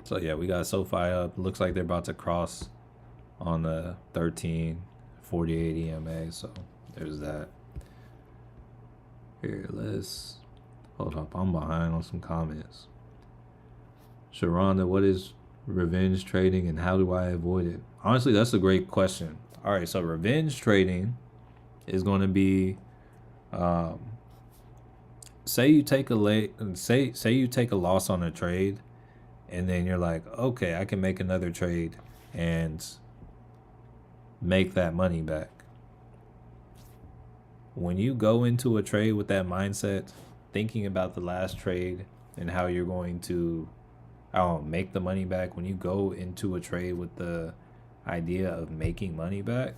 So yeah, we got SoFi up. Looks like they're about to cross on the 1348 EMA. So there's that. Here, let's hold up. I'm behind on some comments. Sharonda, what is revenge trading and how do I avoid it? Honestly, that's a great question. All right, so revenge trading is going to be, say you take a loss on a trade, and then you're like, okay, I can make another trade and make that money back. When you go into a trade with that mindset, thinking about the last trade and how you're going to make the money back, when you go into a trade with the idea of making money back,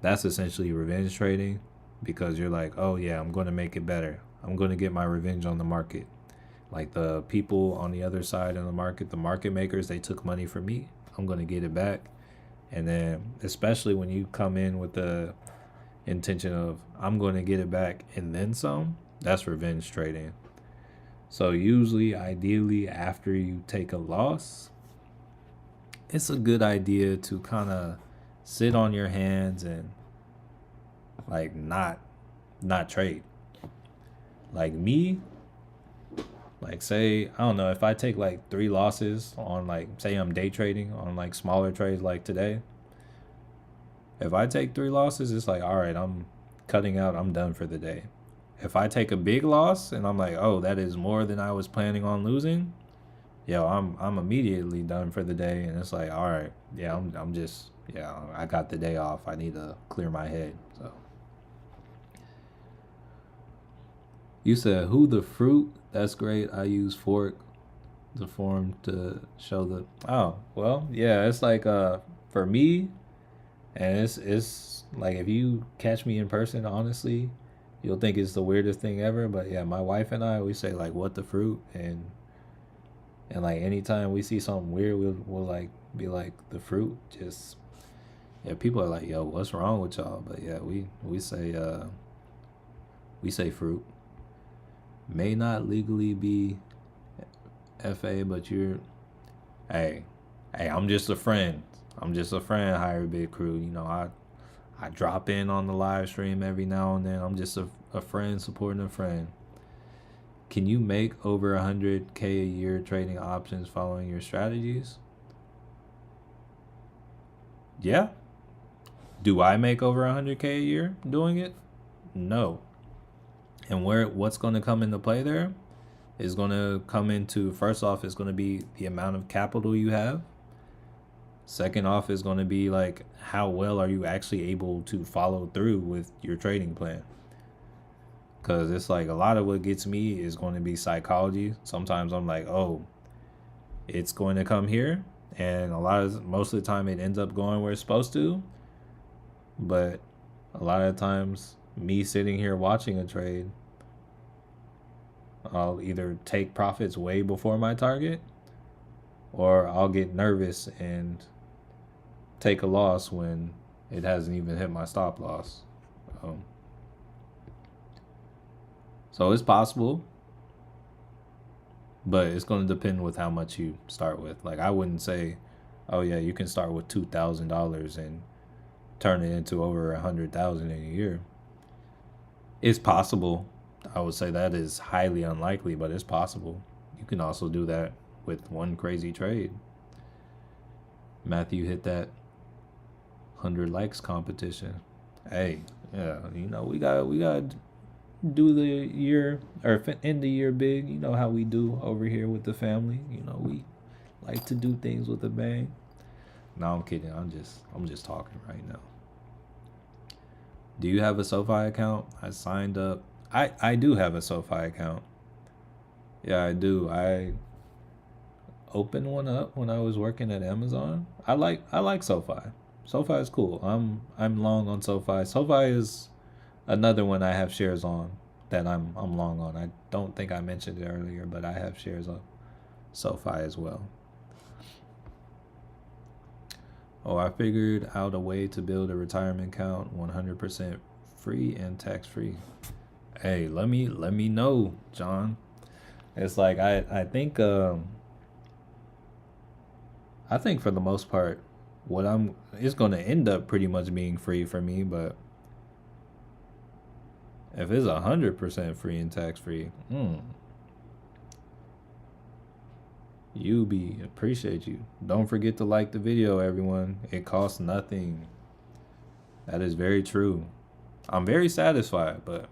that's essentially revenge trading, because you're like, oh yeah, I'm going to make it better. I'm going to get my revenge on the market. Like the people on the other side of the market makers, they took money from me. I'm going to get it back. And then especially when you come in with the intention of I'm going to get it back and then some, that's revenge trading. So usually, ideally, after you take a loss, it's a good idea to kind of sit on your hands and like not trade. Like me, like say, I don't know, if I take like 3 losses on like say I'm day trading on like smaller trades like today, if I take 3 losses, it's like, all right, I'm cutting out, I'm done for the day. If I take a big loss and I'm like, oh, that is more than I was planning on losing, yo, I'm immediately done for the day, and it's like, all right, yeah, I'm just, yeah, I got the day off. I need to clear my head. So you said who the fruit? That's great. I use fork the form to show the. Oh well, yeah, it's like for me, and it's like if you catch me in person, honestly, you'll think it's the weirdest thing ever. But yeah, my wife and I, we say like what the fruit, and like anytime we see something weird, we'll like be like the fruit. Just yeah, people are like, yo, what's wrong with y'all? But yeah, we say fruit. May not legally be FA, but you're hey, hey, I'm just a friend. I'm just a friend, Higher Big Crew. You know, I drop in on the live stream every now and then. I'm just a friend supporting a friend. Can you make over 100K a year trading options following your strategies? Yeah. Do I make over 100K a year doing it? No. And what's going to come into play there is going to come into, first off, is going to be the amount of capital you have. Second off is going to be like how well are you actually able to follow through with your trading plan. Because it's like a lot of what gets me is going to be psychology. Sometimes I'm like, oh, it's going to come here. And most of the time it ends up going where it's supposed to. But a lot of times me sitting here watching a trade, I'll either take profits way before my target, or I'll get nervous and take a loss when it hasn't even hit my stop loss. So it's possible, but it's going to depend with how much you start with. Like I wouldn't say, oh yeah, you can start with $2,000 and turn it into over 100,000 in a year. It's possible. I would say that is highly unlikely, but it's possible. You can also do that with one crazy trade. Matthew hit that 100 likes competition. Hey, yeah, you know we got do the year or end the year big. You know how we do over here with the family. You know we like to do things with a bang. No, I'm kidding. I'm just talking right now. Do you have a SoFi account? I signed up. I do have a SoFi account. Yeah, I do. I opened one up when I was working at Amazon. I like SoFi. SoFi is cool. I'm long on SoFi. SoFi is another one I have shares on that I'm long on. I don't think I mentioned it earlier, but I have shares of SoFi as well. Oh, I figured out a way to build a retirement account 100% free and tax free. Hey, let me know, John. It's like I think for the most part, it's going to end up pretty much being free for me. But if it's 100% free and tax free, appreciate you. Don't forget to like the video, everyone. It costs nothing. That is very true. I'm very satisfied, but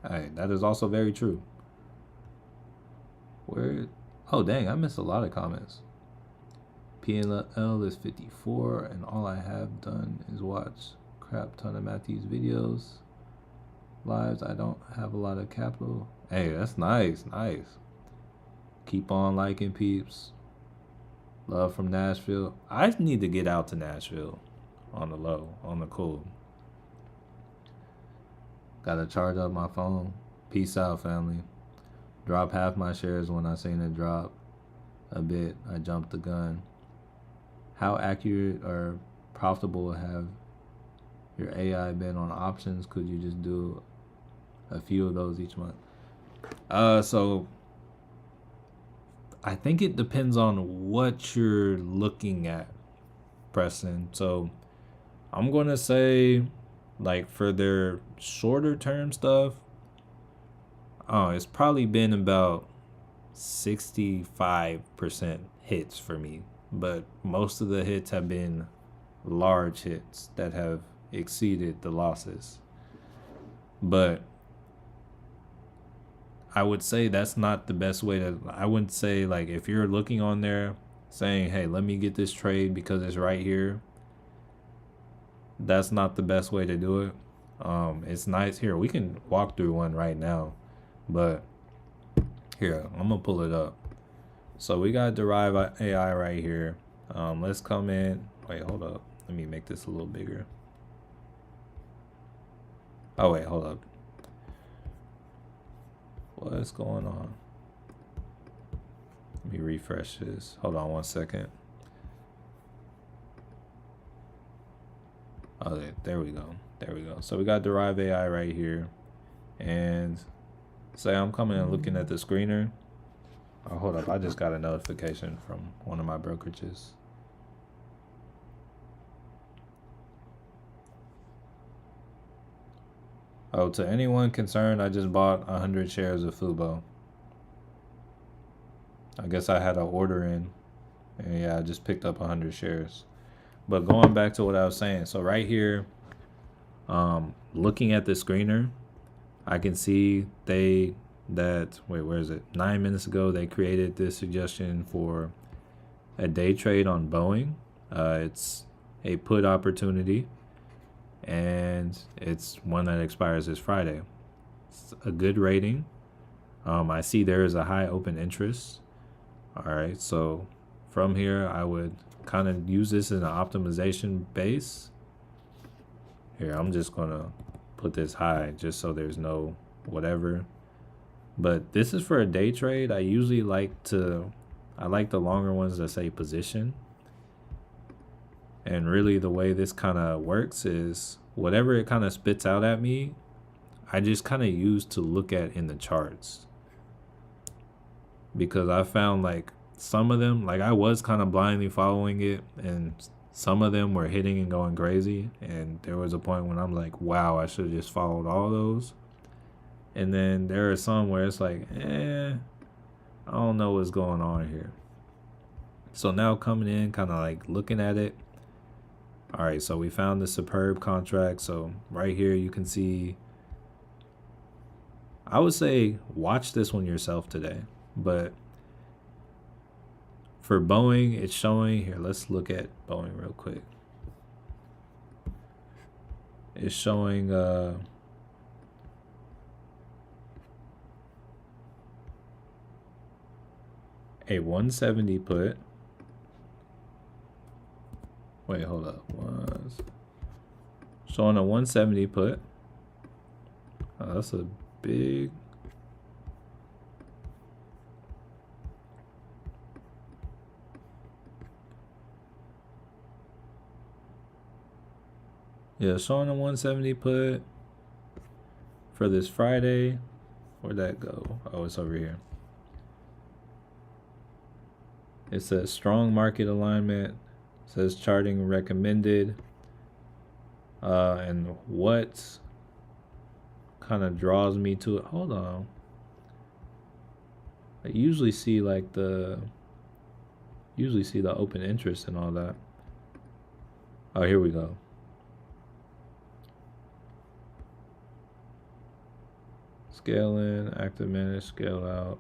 hey, that is also very true. Where? Oh dang, I missed a lot of comments. PNL is 54, and all I have done is watch crap ton of Matthew's videos. Lives, I don't have a lot of capital. Hey, that's nice. Keep on liking, peeps. Love from Nashville. I need to get out to Nashville on the low, on the cool. Gotta charge up my phone. Peace out, family. Drop half my shares when I seen it drop a bit. I jumped the gun. How accurate or profitable have your AI been on options? Could you just do a few of those each month? So I think it depends on what you're looking at, Preston. So I'm going to say, like, for their shorter term stuff, Oh, it's probably been about 65% hits for me, but most of the hits have been large hits that have exceeded the losses. But I would say that's not the best way to. I wouldn't say, like, if you're looking on there saying, hey, let me get this trade because it's right here, that's not the best way to do it. It's nice. Here, we can walk through one right now, but here, I'm gonna pull it up. So we got Derive AI right here. Let's come in. Wait, hold up. Let me make this a little bigger. Oh, wait, hold up. What's going on? Let me refresh this. Hold on 1 second. Oh, there we go. There we go. So we got Derive AI right here. And say I'm coming and looking at the screener. Oh, hold up. I just got a notification from one of my brokerages. Oh, to anyone concerned, I just bought 100 shares of Fubo. I guess I had an order in. And yeah, I just picked up 100 shares. But going back to what I was saying. So right here, looking at the screener, I can see wait, where is it? 9 minutes ago, they created this suggestion for a day trade on Boeing. It's a put opportunity, and it's one that expires this Friday. It's a good rating. I see there is a high open interest. All right, so from here, I would kind of use this as an optimization base. Here, I'm just gonna put this high just so there's no whatever. But this is for a day trade. I usually like the longer ones that say position. And really the way this kind of works is whatever it kind of spits out at me, I just kind of use to look at in the charts. Because I found like some of them, like I was kind of blindly following it, and some of them were hitting and going crazy. And there was a point when I'm like, wow, I should have just followed all those. And then there are some where it's like, I don't know what's going on here. So now coming in, kind of like looking at it. All right, so we found the superb contract. So right here, you can see, I would say watch this one yourself today. But for Boeing, it's showing here. Let's look at Boeing real quick. It's showing a 170 put. Wait, hold up. Showing a 170 put. Oh, that's a big. Yeah, showing a 170 put for this Friday. Where'd that go? Oh, it's over here. It says strong market alignment. It says charting recommended. And what kind of draws me to it? Hold on. I usually see like the open interest and all that. Oh, here we go. Scale in, active manage, scale out.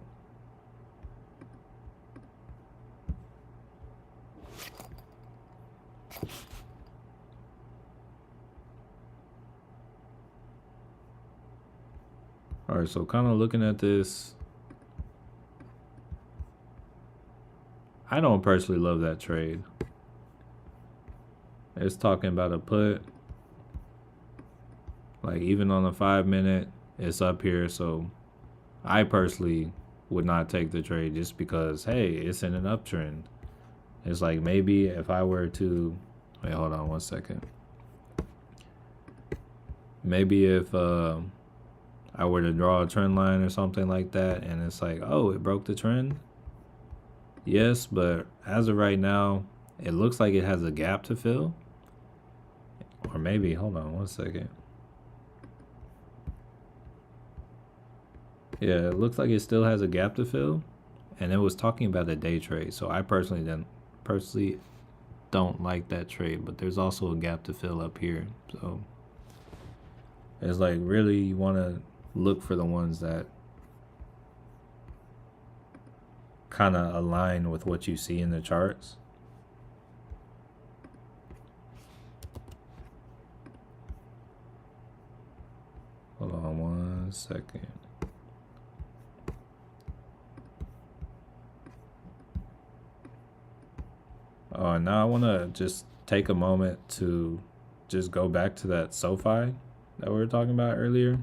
All right, so kind of looking at this, I don't personally love that trade. It's talking about a put. Like even on the 5 minute, it's up here. So I personally would not take the trade just because, hey, it's in an uptrend. It's like maybe if I were to, wait, hold on 1 second. Maybe if I were to draw a trend line or something like that, and it's like, oh, it broke the trend. Yes, but as of right now, it looks like it has a gap to fill. Or maybe, hold on 1 second. Yeah, it looks like it still has a gap to fill, and it was talking about a day trade. So I personally don't like that trade, but there's also a gap to fill up here. So it's like really you want to look for the ones that kind of align with what you see in the charts. Hold on 1 second. Now I want to just take a moment to just go back to that SoFi that we were talking about earlier.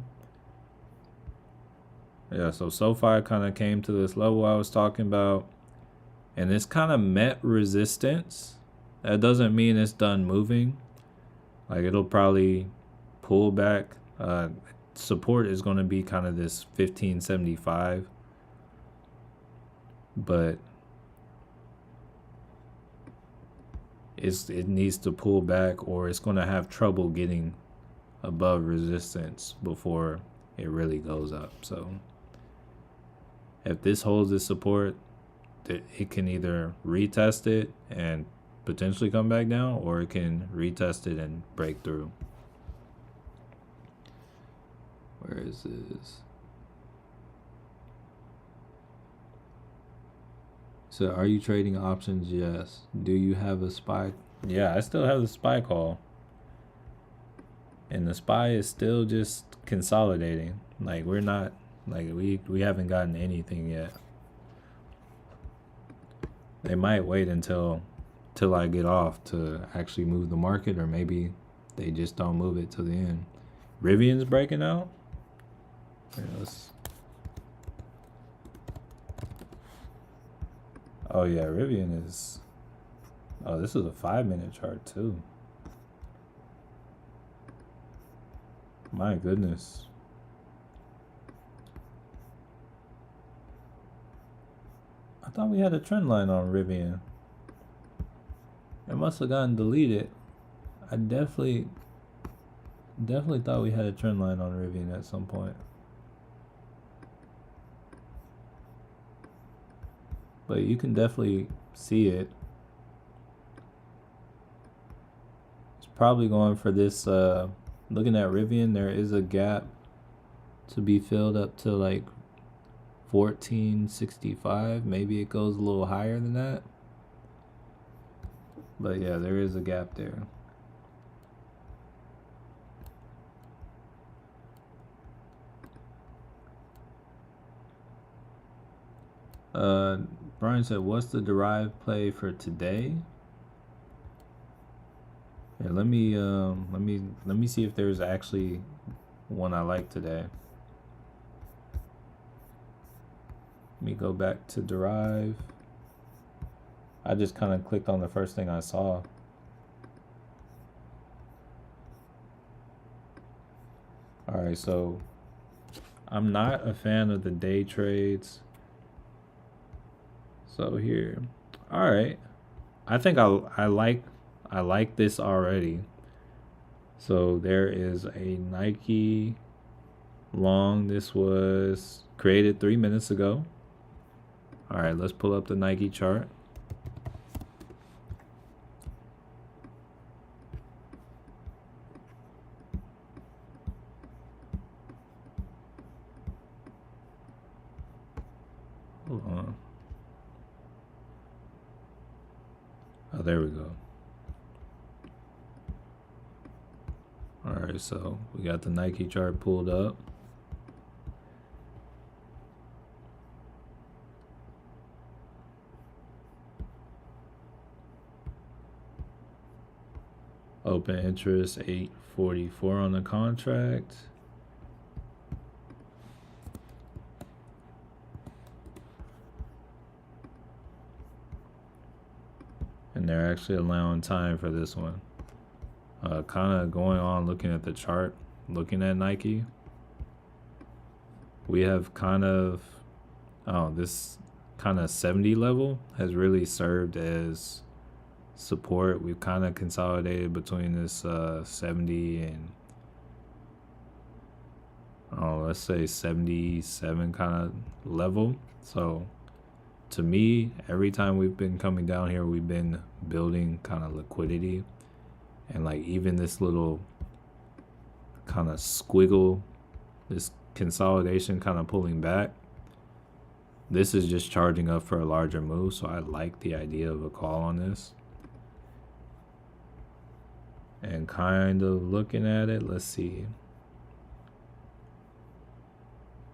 Yeah, so SoFi kind of came to this level I was talking about, and it's kind of met resistance. That doesn't mean it's done moving. Like it'll probably pull back. Support is going to be kind of this 1575, but it needs to pull back, or it's going to have trouble getting above resistance before it really goes up. So if this holds its support, it can either retest it and potentially come back down, or it can retest it and break through. Where is this? So are you trading options? Yes. Do you have a SPY? Yeah, I still have the SPY call. And the SPY is still just consolidating. Like we're not, like we haven't gotten anything yet. They might wait till I get off to actually move the market, or maybe they just don't move it to the end. Rivian's breaking out. Yeah, oh yeah, Rivian is. Oh, this is a 5-minute chart too. My goodness. I thought we had a trend line on Rivian. It must have gotten deleted. I definitely thought we had a trend line on Rivian at some point. But you can definitely see it. It's probably going for this. Looking at Rivian, there is a gap to be filled up to like 1465. Maybe it goes a little higher than that. But yeah, there is a gap there. Brian said, "What's the derived play for today?" Yeah, let me see if there's actually one I like today. Let me go back to derive. I just kind of clicked on the first thing I saw. All right, so I'm not a fan of the day trades. So here, all right, I think I like this already. So there is a Nike long. This was created 3 minutes ago. All right, let's pull up the Nike chart. Hold on. Oh, there we go. All right, so we got the Nike chart pulled up. Open interest 844 on the contract. And they're actually allowing time for this one. Kind of going on looking at the chart, looking at Nike. We have kind of, this kind of 70 level has really served as support. We've kind of consolidated between this 70 and let's say 77 kind of level. So to me, every time we've been coming down here, we've been building kind of liquidity. And like even this little kind of squiggle, this consolidation kind of pulling back, this is just charging up for a larger move. So I like the idea of a call on this. And kind of looking at it, let's see.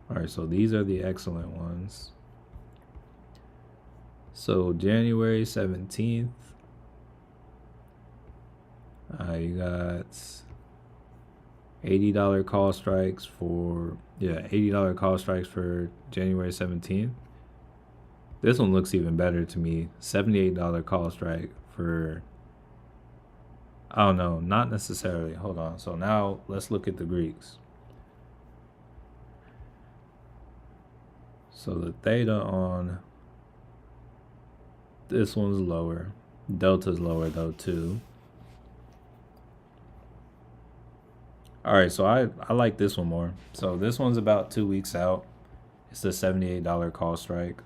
All right, so these are the excellent ones. So January 17th, you got $80 call strikes for, $80 call strikes for January 17th. This one looks even better to me. $78 call strike for, I don't know, not necessarily. Hold on. So now let's look at the Greeks. So the theta on this one's lower. Delta's lower though too. All right, so I like this one more. So this one's about 2 weeks out. It's the $78 call strike.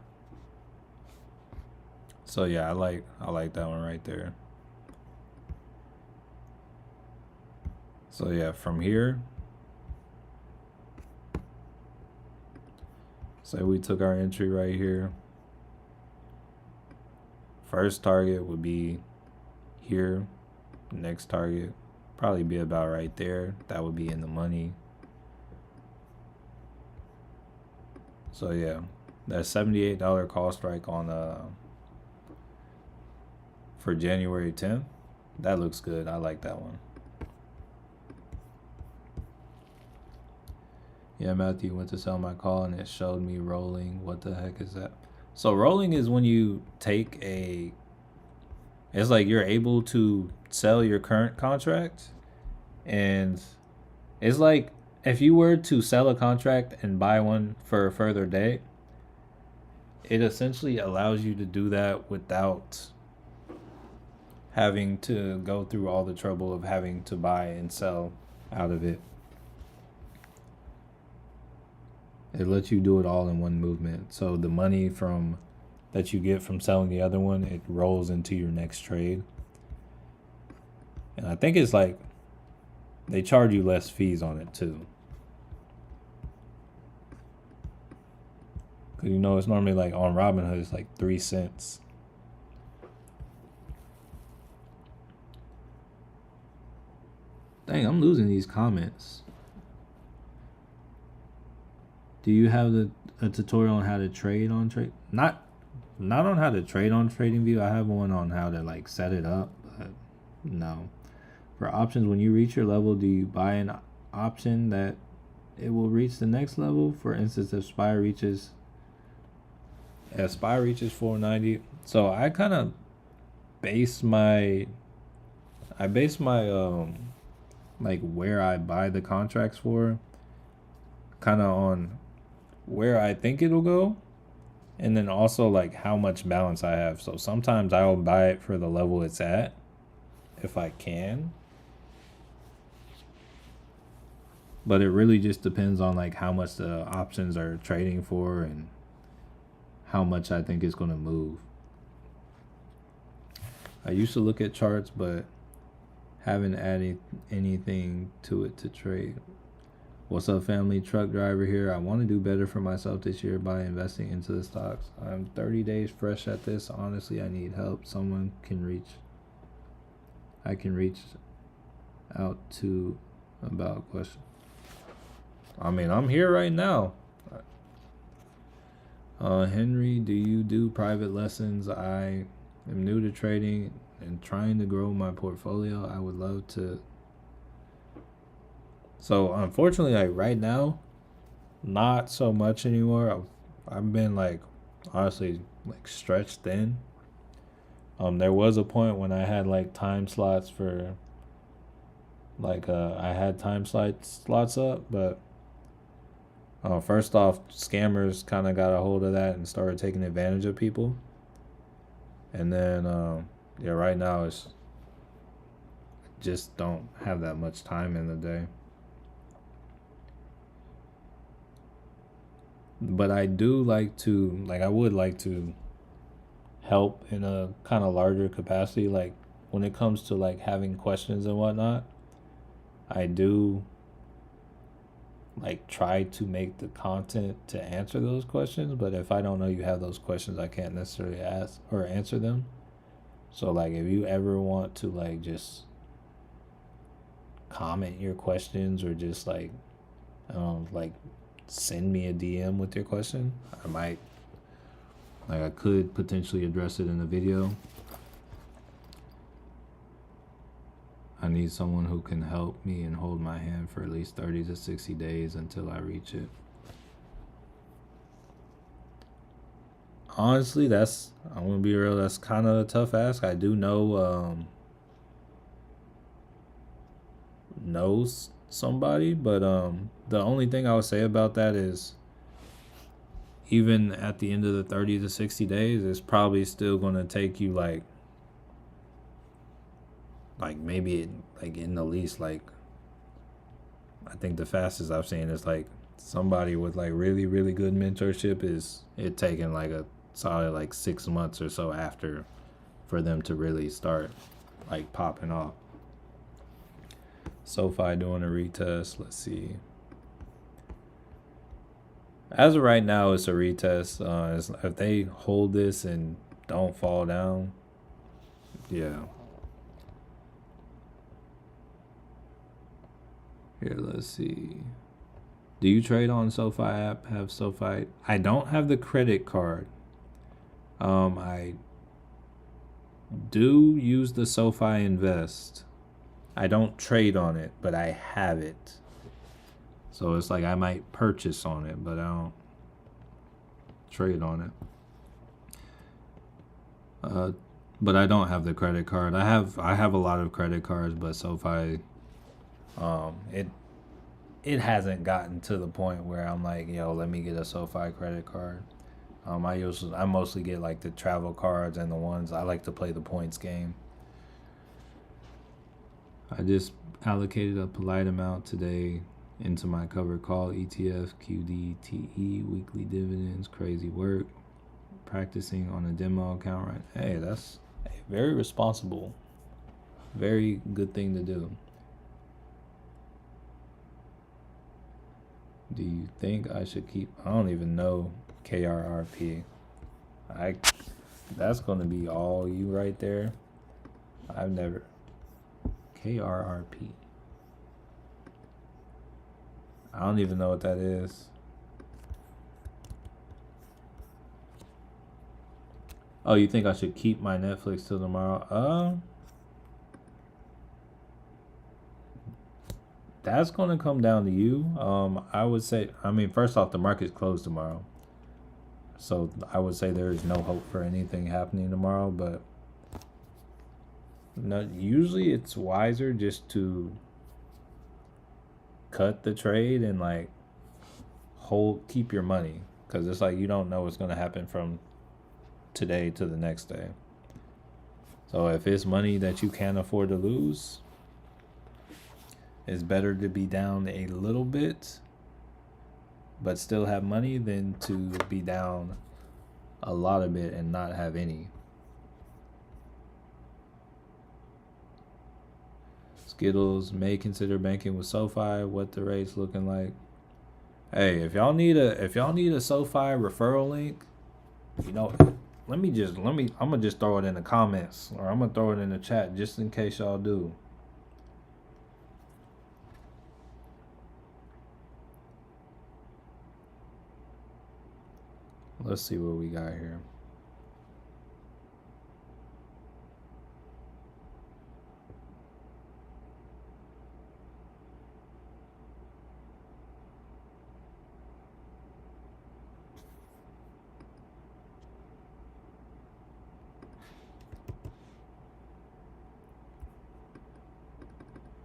So yeah, I like that one right there. So yeah, from here, say we took our entry right here. First target would be here. Next target probably be about right there. That would be in the money. So yeah, that $78 call strike on for January 10th. That looks good. I like that one. Yeah, Matthew went to sell my call and it showed me rolling. What the heck is that? So rolling is when you take it's like you're able to sell your current contract, and it's like if you were to sell a contract and buy one for a further date, it essentially allows you to do that without having to go through all the trouble of having to buy and sell out of it. It lets you do it all in one movement. So the money from that you get from selling the other one, it rolls into your next trade. And I think it's like they charge you less fees on it too. Cause you know it's normally like on Robinhood it's like 3 cents. Dang, I'm losing these comments. Do you have a tutorial on how to trade on trade? Not on how to trade on TradingView. I have one on how to like set it up, but no. For options, when you reach your level, do you buy an option that it will reach the next level? For instance, if SPY reaches 490. So I kind of base my like where I buy the contracts for kind of on where I think it'll go, and then also like how much balance I have. So sometimes I'll buy it for the level it's at if I can, but it really just depends on like how much the options are trading for and how much I think it's going to move. I used to look at charts, but haven't added anything to it to trade. What's up, family? Truck driver here. I want to do better for myself this year by investing into the stocks. I'm 30 days fresh at this. Honestly, I need help. I can reach out to about question. I mean, I'm here right now. Henry, do you do private lessons? I am new to trading and trying to grow my portfolio. I would love to. So unfortunately, like right now, not so much anymore. I've been like honestly like stretched thin. There was a point when I had like time slots for like I had time slots up, but first off, scammers kind of got a hold of that and started taking advantage of people. And then yeah, right now it's just don't have that much time in the day. but I do like to, like, I would like to help in a kind of larger capacity. Like, when it comes to like having questions and whatnot, I do like try to make the content to answer those questions. But if I don't know you have those questions, I can't necessarily ask or answer them. So like, if you ever want to like just comment your questions or just like send me a DM with your question, I might, like, I could potentially address it in a video. I need someone who can help me and hold my hand for at least 30 to 60 days until I reach it. Honestly, I'm gonna be real, that's kind of a tough ask. I do knows somebody, but the only thing I would say about that is, even at the end of the 30 to 60 days, it's probably still gonna take you like maybe like in the least, like, I think the fastest I've seen is like somebody with like really really good mentorship is it taking like a solid like 6 months or so after for them to really start like popping off. SoFi doing a retest. Let's see. As of right now, it's a retest. If they hold this and don't fall down, yeah. Here, let's see. Do you trade on SoFi app? Have SoFi? I don't have the credit card. I do use the SoFi Invest. I don't trade on it, but I have it. So it's like I might purchase on it, but I don't trade on it. But I don't have the credit card. I have a lot of credit cards, but SoFi, it hasn't gotten to the point where I'm like, yo, let me get a SoFi credit card. I mostly get like the travel cards and the ones I like to play the points game. I just allocated a polite amount today into my covered call ETF, QDTE, weekly dividends, crazy work, practicing on a demo account right. Hey, that's very responsible. Very good thing to do. Do you think I should keep? I don't even know KRRP. That's gonna be all you right there. I've never KRRP. I don't even know what that is. Oh, you think I should keep my Netflix till tomorrow? That's gonna come down to you. I would say, I mean, first off, the market's closed tomorrow, so I would say there is no hope for anything happening tomorrow. But no, usually it's wiser just to cut the trade and like keep your money, because it's like you don't know what's gonna happen from today to the next day. So if it's money that you can't afford to lose, it's better to be down a little bit but still have money than to be down a lot of it and not have any. Skittles may consider banking with SoFi. What the rates looking like? Hey, if y'all need a SoFi referral link, you know, I'm gonna just throw it in the comments, or I'm gonna throw it in the chat just in case y'all do. Let's see what we got here.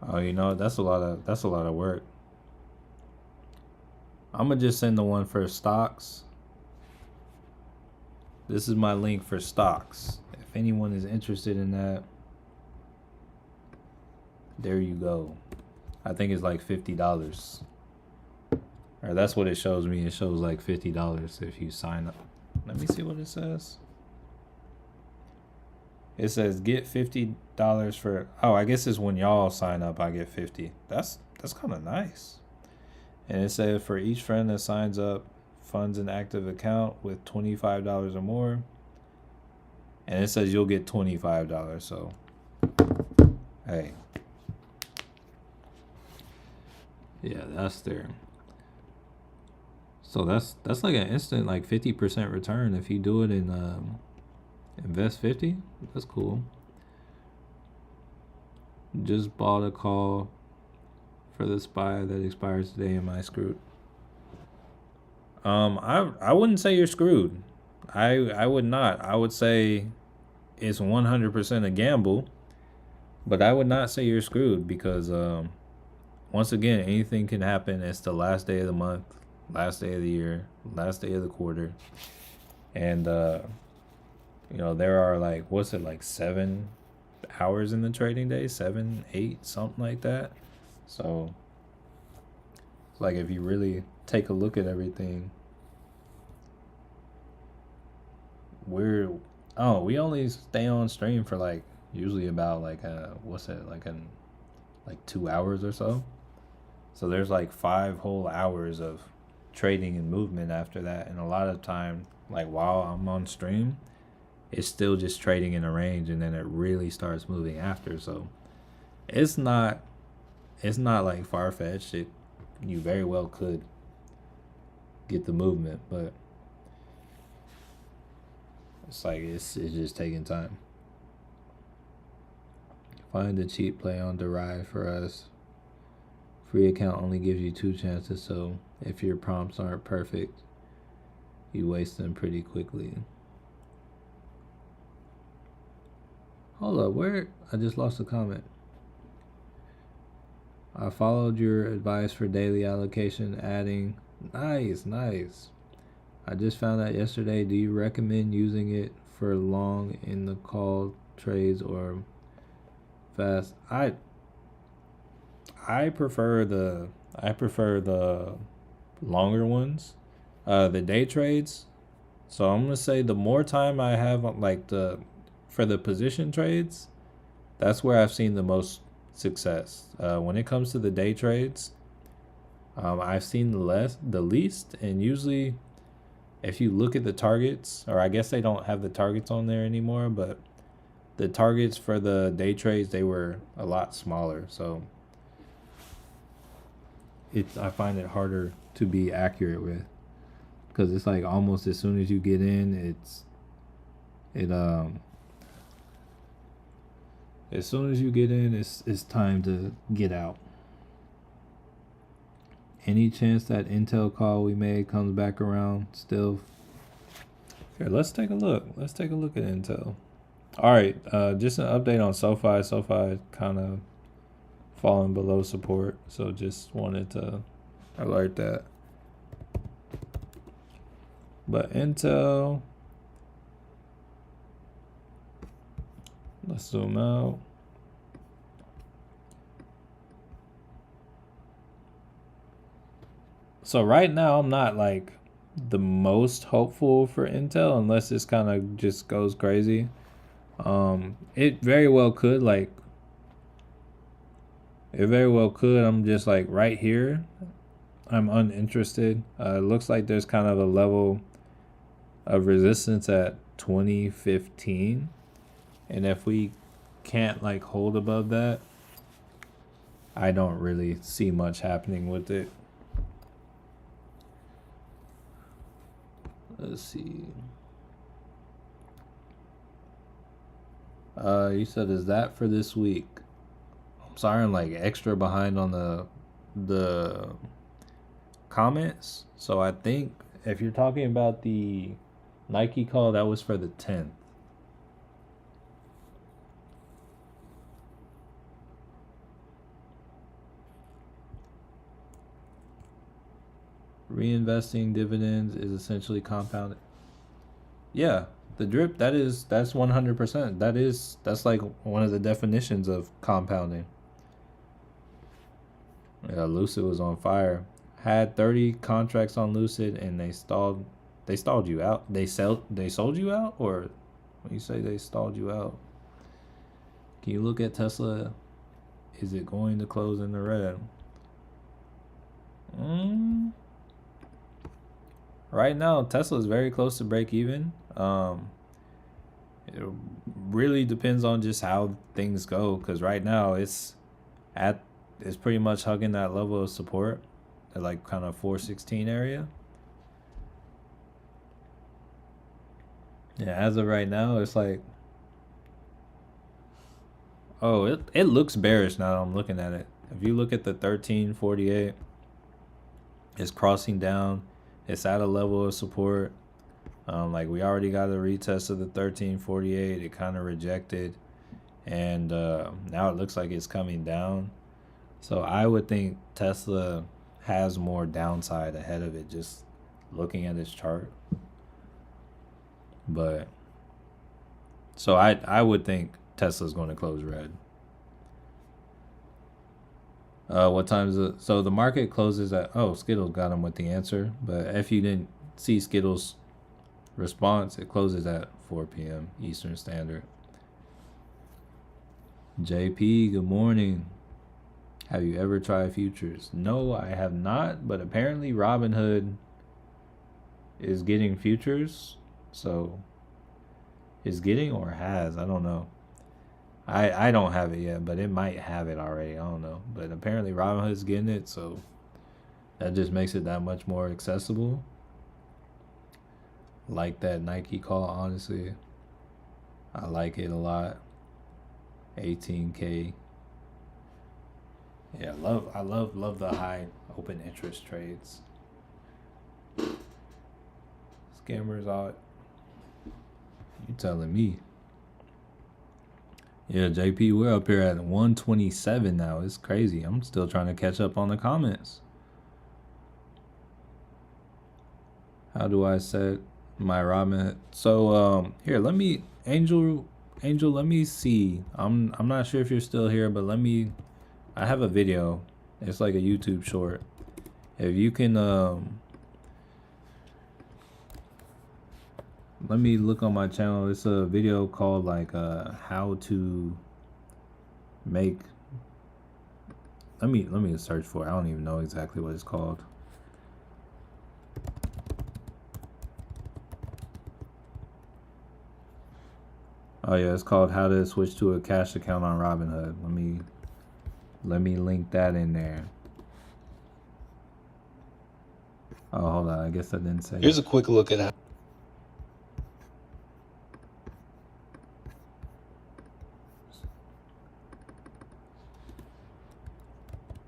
Oh, you know, that's a lot of work. I'm gonna just send the one for stocks. This is my link for stocks. If anyone is interested in that, there you go. I think it's like $50. Or that's what it shows me. It shows like $50 if you sign up. Let me see what it says. It says get $50 for. Oh, I guess it's when y'all sign up, I get 50. That's kind of nice. And it says for each friend that signs up, funds an active account with $25 or more. And it says you'll get $25. So, hey, yeah, that's there. So that's like an instant like 50% return if you do it in invest 50. That's cool. Just bought a call for the SPY that expires today. Am I screwed? I wouldn't say you're screwed. I would not. I would say it's 100% a gamble, but I would not say you're screwed because once again, anything can happen. It's the last day of the month, last day of the year, last day of the quarter, and there are like, what's it, like 7 hours in the trading day, 7, 8, something like that. So like if you really take a look at everything, we only stay on stream for like usually about like like 2 hours or so. So there's like 5 whole hours of trading and movement after that, and a lot of time, like while I'm on stream, it's still just trading in a range, and then it really starts moving after. So it's not like far-fetched. You very well could get the movement, but it's like it's just taking time. Find a cheap play on Derive for us. Free account only gives you 2 chances, so if your prompts aren't perfect, you waste them pretty quickly. Hold up, where? I just lost a comment. I followed your advice for daily allocation, adding. Nice. I just found out yesterday. Do you recommend using it for long in the call trades or fast? I prefer the longer ones, the day trades. So I'm gonna say the more time I have for the position trades, that's where I've seen the most success. When it comes to the day trades, I've seen the least, and usually if you look at the targets, or I guess they don't have the targets on there anymore, but the targets for the day trades, they were a lot smaller. So I find it harder to be accurate with, because it's like almost as soon as you get in, as soon as you get in, it's time to get out. Any chance that Intel call we made comes back around still? Here, let's take a look. Let's take a look at Intel. All right, just an update on SoFi. SoFi kind of falling below support, so just wanted to alert that. But Intel, let's zoom out. So right now I'm not like the most hopeful for Intel unless this kind of just goes crazy. It very well could, I'm just like right here. I'm uninterested. It looks like there's kind of a level of resistance at 2015. And if we can't like hold above that, I don't really see much happening with it. Let's see. You said, is that for this week? I'm sorry, I'm like extra behind on the comments. So I think if you're talking about the Nike call, that was for the 10th. Reinvesting dividends is essentially compounded. Yeah, the drip, that's 100%. That's like one of the definitions of compounding. Yeah, Lucid was on fire. had 30 contracts on Lucid and they stalled you out. They sold you out, or when you say they stalled you out, can you look at Tesla? Is it going to close in the red? Right now, Tesla is very close to break even. It really depends on just how things go, because right now it's pretty much hugging that level of support at like kind of 416 area. Yeah, as of right now, it's like, oh, it looks bearish now that I'm looking at it. If you look at the 1348, it's crossing down. It's at a level of support. Like we already got a retest of the 1348. It kind of rejected, and now it looks like it's coming down. So I would think Tesla has more downside ahead of it, just looking at this chart. But so I would think Tesla's going to close red. What time is it? So the market closes at, oh, Skittles got him with the answer. But if you didn't see Skittles' response, it closes at 4 p.m. Eastern Standard. JP, good morning. Have you ever tried futures? No, I have not, but apparently Robinhood is getting futures. So is getting or has, I don't know. I don't have it yet, but it might have it already. I don't know. But apparently Robinhood's getting it, so that just makes it that much more accessible. Like that Nike call, honestly. I like it a lot. 18K. Yeah, I love the high open interest trades. Scammers out. You telling me? Yeah, JP, we're up here at 127 now. It's crazy. I'm still trying to catch up on the comments. How do I set my Robinhood? So here, let me Angel, let me see. I'm not sure if you're still here, but I have a video. It's like a YouTube short. If you can let me look on my channel. It's a video called like how to make, let me search for it. I don't even know exactly what it's called. Oh yeah, it's called how to switch to a cash account on Robinhood. Let me link that in there. Oh, hold on. I guess I didn't say. Here's a quick look at how.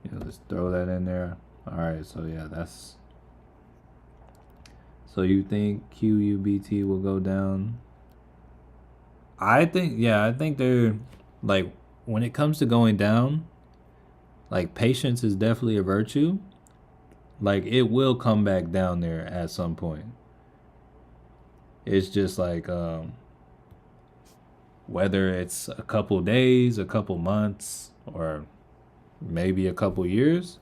Yeah, let's throw that in there. All right. So yeah, that's. So you think QUBT will go down? I think they're like, when it comes to going down, like patience is definitely a virtue. Like it will come back down there at some point. It's just like whether it's a couple days, a couple months, or maybe a couple years,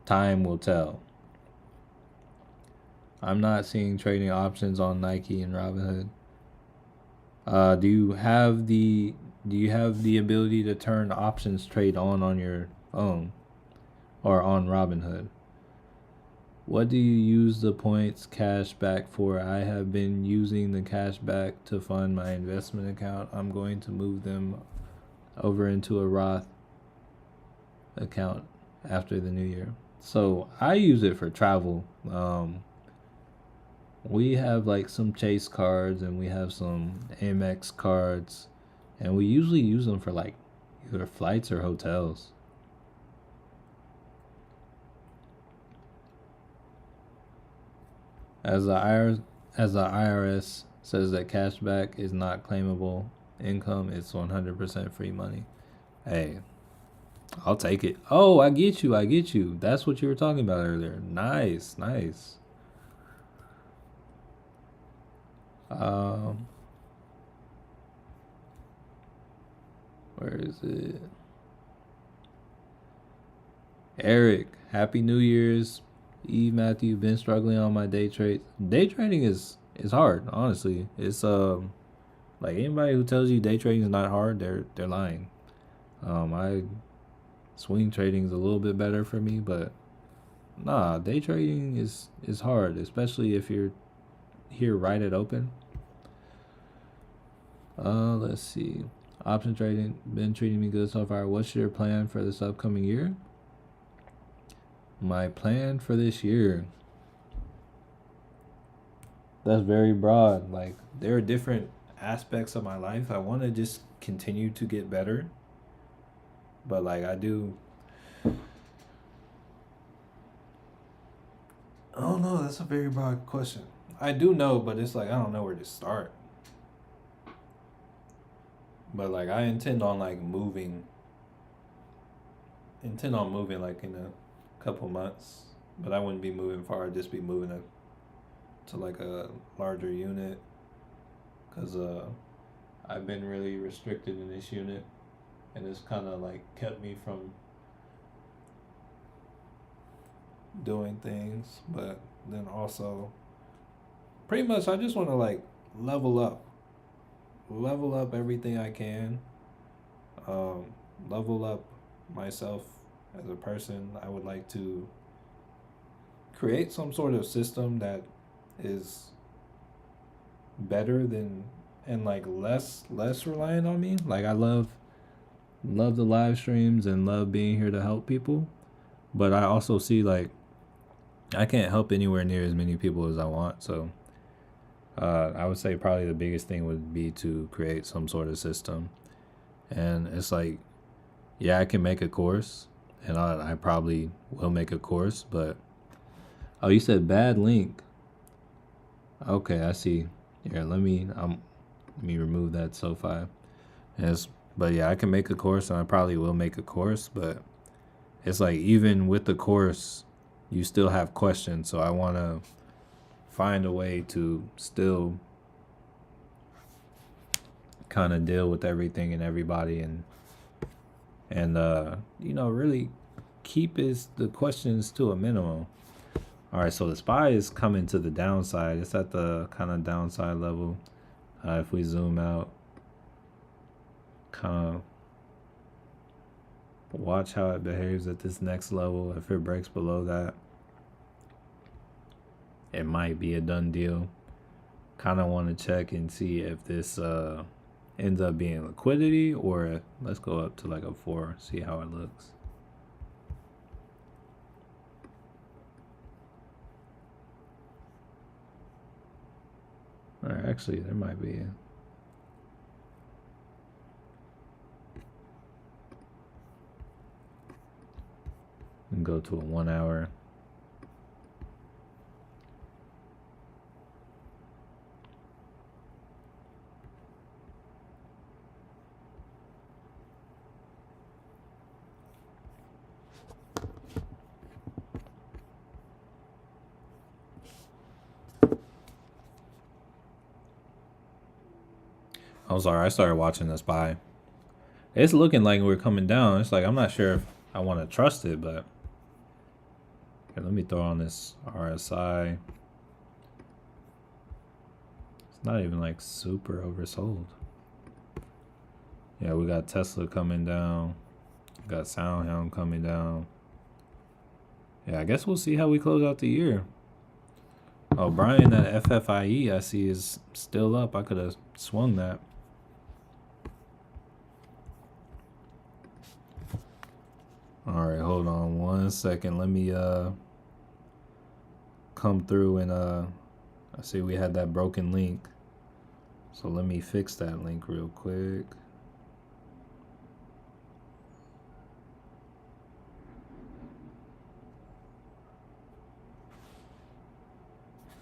time will tell. I'm not seeing trading options on Nike and Robinhood. Do you have the ability to turn options trade on your phone or on Robinhood? What do you use the points cash back for? I have been using the cash back to fund my investment account. I'm going to move them over into a Roth account after the new year. So I use it for travel. We have like some Chase cards and we have some Amex cards, and we usually use them for like either flights or hotels. As the IRS says that cashback is not claimable income, it's 100% free money. Hey, I'll take it. Oh, I get you. That's what you were talking about earlier. Nice. Where is it? Eric, Happy New Year's. Eve Matthew, been struggling on my day trade. Day trading is hard, honestly. It's like anybody who tells you day trading is not hard, they're lying. I swing trading is a little bit better for me, but nah, day trading is hard, especially if you're here right at open. Let's see. Option trading been treating me good so far. What's your plan for this upcoming year? My plan for this year. That's very broad. Like there are different aspects of my life. I want to just continue to get better, but like I do. I don't know. That's a very broad question. I do know, but it's like I don't know where to start. But like I intend on like moving. Intend on moving like in a couple months, but I wouldn't be moving far. I'd just be moving to like a larger unit, cause I've been really restricted in this unit, and it's kind of like kept me from doing things. But then also, pretty much, I just want to like level up everything I can, um, level up myself as a person. I would like to create some sort of system that is better than and like less reliant on me. Like I love the live streams and love being here to help people, but I also see like I can't help anywhere near as many people as I want. So I would say probably the biggest thing would be to create some sort of system. And it's like, yeah, I can make a course, and I probably will make a course. But oh, you said bad link. Okay, I see. Here, let me remove that SoFi. But yeah, I can make a course, and I probably will make a course. But it's like even with the course, you still have questions. So I want to find a way to still kind of deal with everything and everybody, and really keep the questions to a minimum. All right, so the SPY is coming to the downside. It's at the kind of downside level. If we zoom out, kind of watch how it behaves at this next level. If it breaks below that, it might be a done deal. Kind of want to check and see if this ends up being liquidity, or let's go up to like a 4, see how it looks. All right, actually, there might be. And go to a 1 hour. I'm sorry, I started watching the SPY. It's looking like we're coming down. It's like I'm not sure if I want to trust it, but here, let me throw on this RSI. It's not even like super oversold. Yeah, we got Tesla coming down. We got SoundHound coming down. Yeah, I guess we'll see how we close out the year. Oh, Brian, that FFIE I see is still up. I could have swung that. All right, hold on 1 second. Let me come through and I see we had that broken link. So let me fix that link real quick.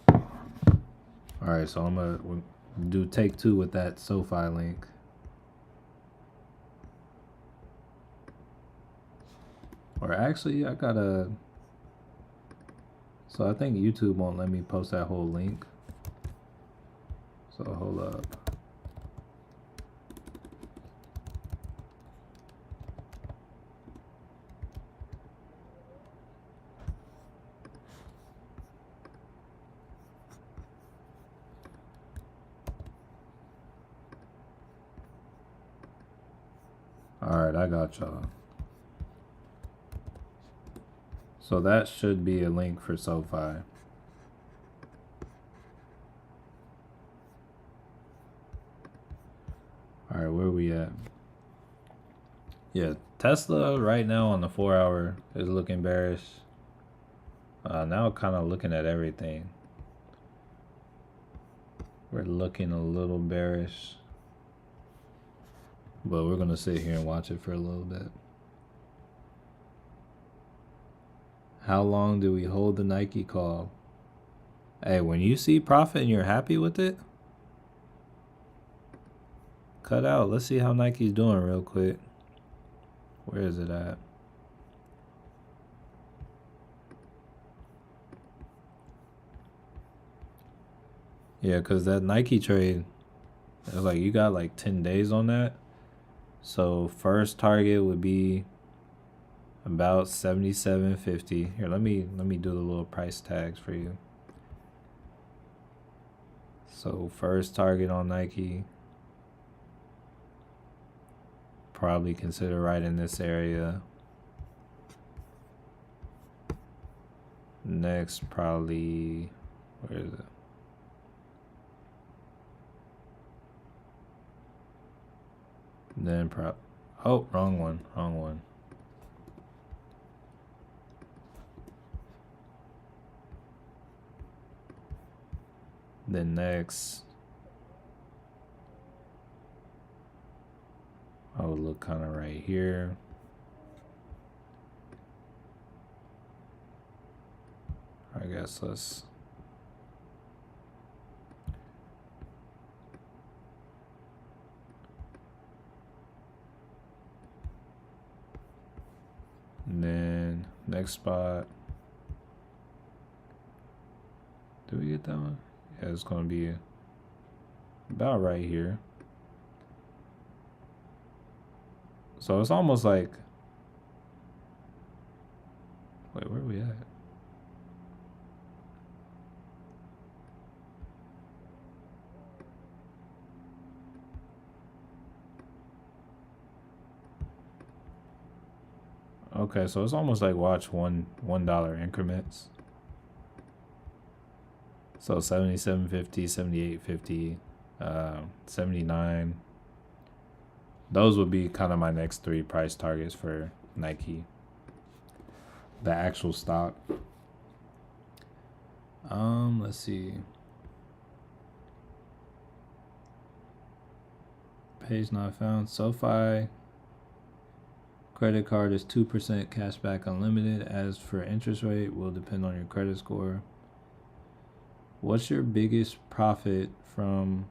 All right, so I'm gonna do take 2 with that SoFi link. Or actually, I gotta. So I think YouTube won't let me post that whole link. So hold up. Alright, I got y'all. So that should be a link for SoFi. Alright, where we at? Yeah, Tesla right now on the 4-hour is looking bearish. Now kind of looking at everything. We're looking a little bearish. But we're going to sit here and watch it for a little bit. How long do we hold the Nike call? Hey, when you see profit and you're happy with it, cut out. Let's see how Nike's doing real quick. Where is it at? Yeah, because that Nike trade, it's like you got like 10 days on that. So first target would be about 77.50. Here, let me do the little price tags for you. So first target on Nike, probably consider right in this area. Next, probably, where is it? Then oh, wrong one. Then next, I would look kind of right here. I guess let's and then next spot. Do we get that one? Yeah, it's gonna be about right here. So it's almost like, wait, where are we at? Okay, so it's almost like watch $1 increments. So 77.50, 78.50, 79. Those would be kind of my next 3 price targets for Nike. The actual stock. Let's see. Page not found. SoFi credit card is 2% cashback unlimited. As for interest rate, will depend on your credit score. What's your biggest profit from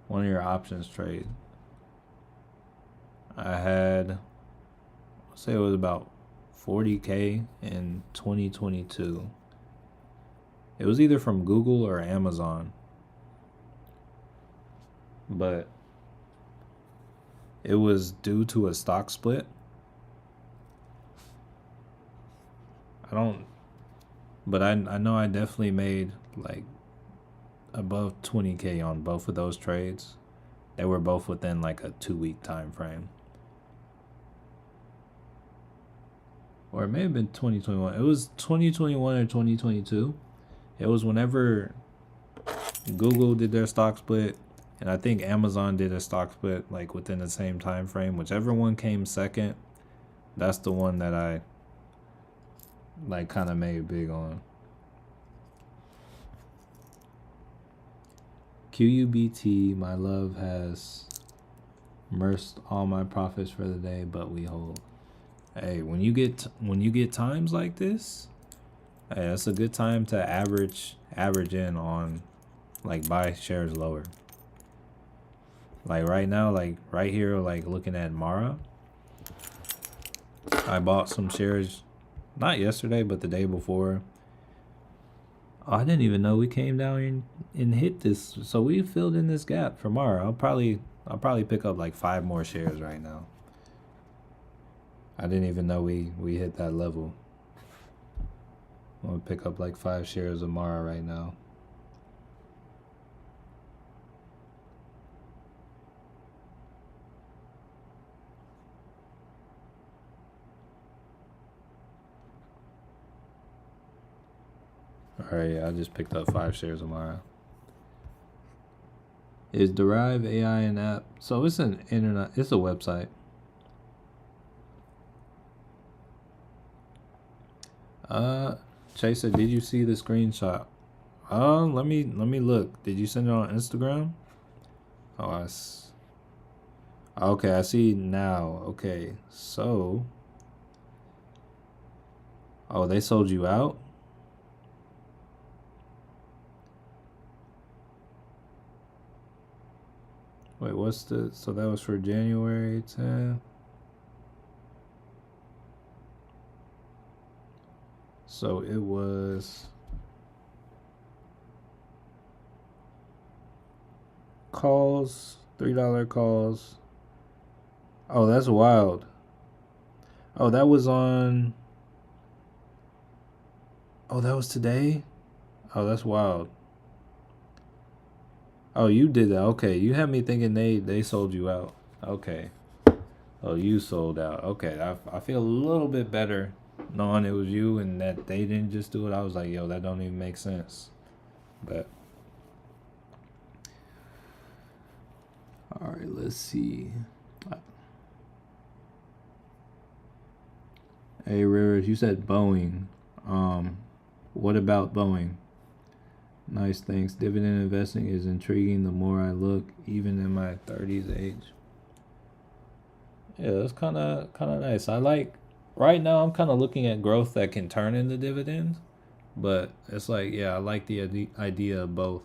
one of your options trade? I had, I'll say it was about 40K in 2022. It was either from Google or Amazon. But it was due to a stock split. But I know I definitely made like above 20K on both of those trades. They were both within like a 2-week time frame. Or it may have been 2021. It was 2021 or 2022. It was whenever Google did their stock split, and I think Amazon did a stock split like within the same time frame. Whichever one came second, that's the one that I like kind of made big on. QUBT, my love has merged all my profits for the day, but we hold. Hey, when you get times like this, hey, that's a good time to average in on like buy shares lower. Like right now, like right here, like looking at Mara, I bought some shares not yesterday, but the day before. Oh, I didn't even know we came down and hit this. So we filled in this gap for Mara. I'll probably pick up like 5 more shares right now. I didn't even know we hit that level. I'm gonna pick up like 5 shares of Mara right now. All right, I just picked up 5 shares of mine. Is Derive AI an app? So it's an internet. It's a website. Chaser, did you see the screenshot? Let me look. Did you send it on Instagram? Oh, okay, I see now. Okay, so they sold you out? Wait, so that was for January 10th. So it was calls, $3 calls. Oh, that's wild. Oh, that was on. Oh, that was today? Oh, that's wild. Oh, you did that. Okay, you had me thinking they sold you out. Okay. Oh, you sold out. Okay, I feel a little bit better knowing it was you and that they didn't just do it. I was like, yo, that don't even make sense. But all right, let's see. Hey, Rivers, you said Boeing. What about Boeing? Nice, thanks. Dividend investing is intriguing the more I look, even in my 30s age. Yeah, that's kind of nice. I like right now. I'm kind of looking at growth that can turn into dividends, but it's like, yeah, I like the idea of both.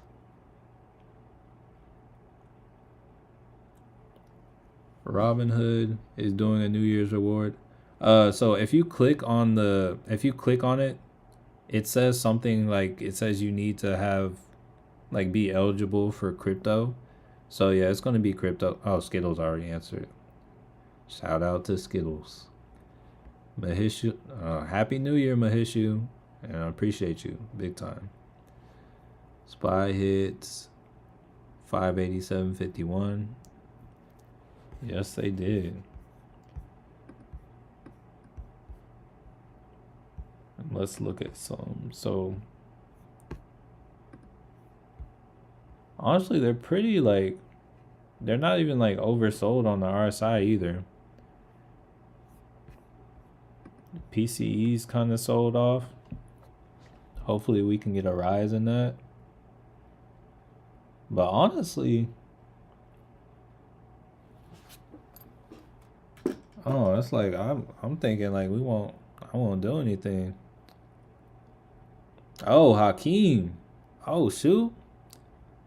Robinhood is doing a New Year's reward. So if you click on it, it says something like it says you need to have like be eligible for crypto. So yeah, it's gonna be crypto. Oh, Skittles already answered. Shout out to Skittles. Mahishu, Happy New Year, Mahishu, and I appreciate you big time. Spy hits 587.51. Yes, they did. And let's look at some. So honestly, they're pretty like they're not even like oversold on the RSI either. PCE's kind of sold off. Hopefully we can get a rise in that. But honestly, that's like I'm thinking like I won't do anything. Oh, Hakeem. Oh shoot.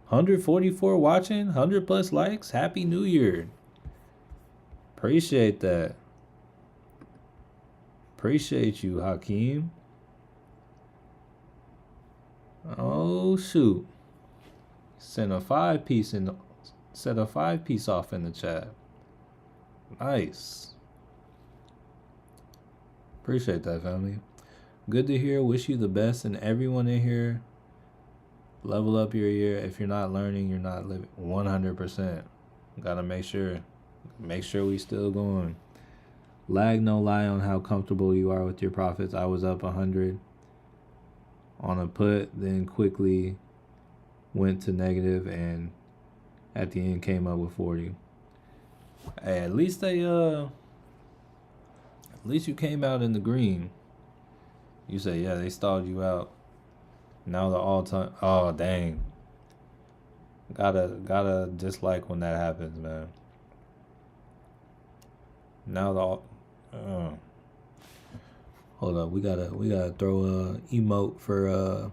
144 watching, 100 plus likes. Happy New Year. Appreciate that. Appreciate you, Hakeem. Oh shoot. Set a 5-piece off in the chat. Nice. Appreciate that, family. Good to hear. Wish you the best, and everyone in here. Level up your year. If you're not learning, you're not living. 100%. Gotta make sure we still going. Lag no lie on how comfortable you are with your profits. I was up 100 on a put, then quickly went to negative, and at the end came up with 40. Hey, at least you came out in the green. You say, yeah, they stalled you out. Now the all-time. Oh dang. Gotta dislike when that happens, man. Now hold up, we gotta throw a emote for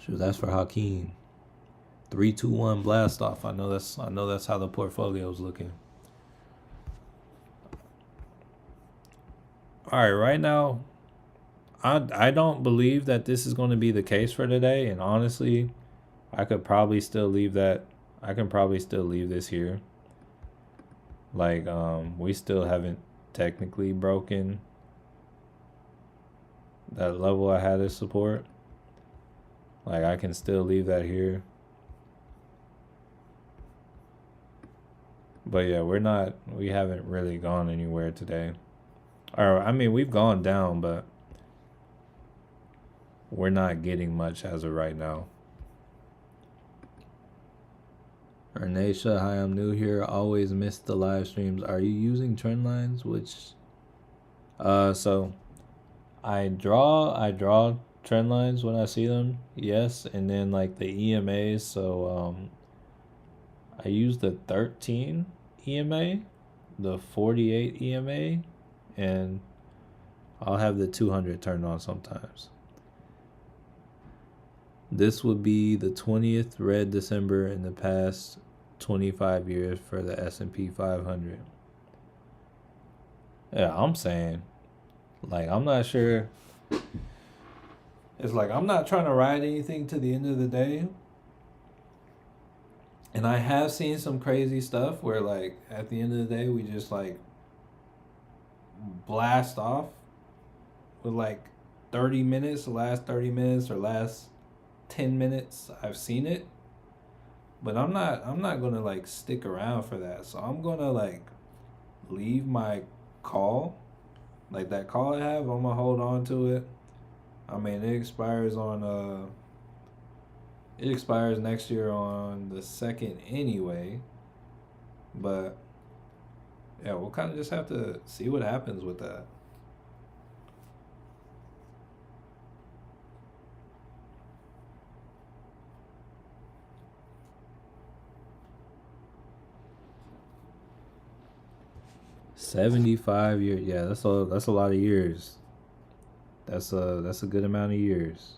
that's for Hakeem. 3, 2, 1 blast off. I know that's how the portfolio's looking. All right, right now, I don't believe that this is going to be the case for today, and honestly, I could probably still leave that. I can probably still leave this here. Like, we still haven't technically broken that level I had as support. Like, I can still leave that here. But yeah, we haven't really gone anywhere today. Or, I mean, we've gone down, but we're not getting much as of right now. Ernacia, hi, I'm new here. Always miss the live streams. Are you using trend lines? So I draw trend lines when I see them. Yes, and then like the EMAs. So I use the 13 EMA, the 48 EMA, and I'll have the 200 turned on sometimes. This would be the 20th red December in the past 25 years for the S&P 500. Yeah, I'm saying, like, I'm not sure. It's like I'm not trying to ride anything to the end of the day. And I have seen some crazy stuff where, like, at the end of the day, we just, like, blast off with, like, 30 minutes, the last 30 minutes or last 10 minutes. I've seen it. But I'm not gonna like stick around for that. So I'm gonna like leave my call. Like that call I have, I'm gonna hold on to it. I mean it expires next year on the 2nd anyway. But yeah, we'll kinda just have to see what happens with that. 75 years. Yeah, that's a lot of years. That's a good amount of years.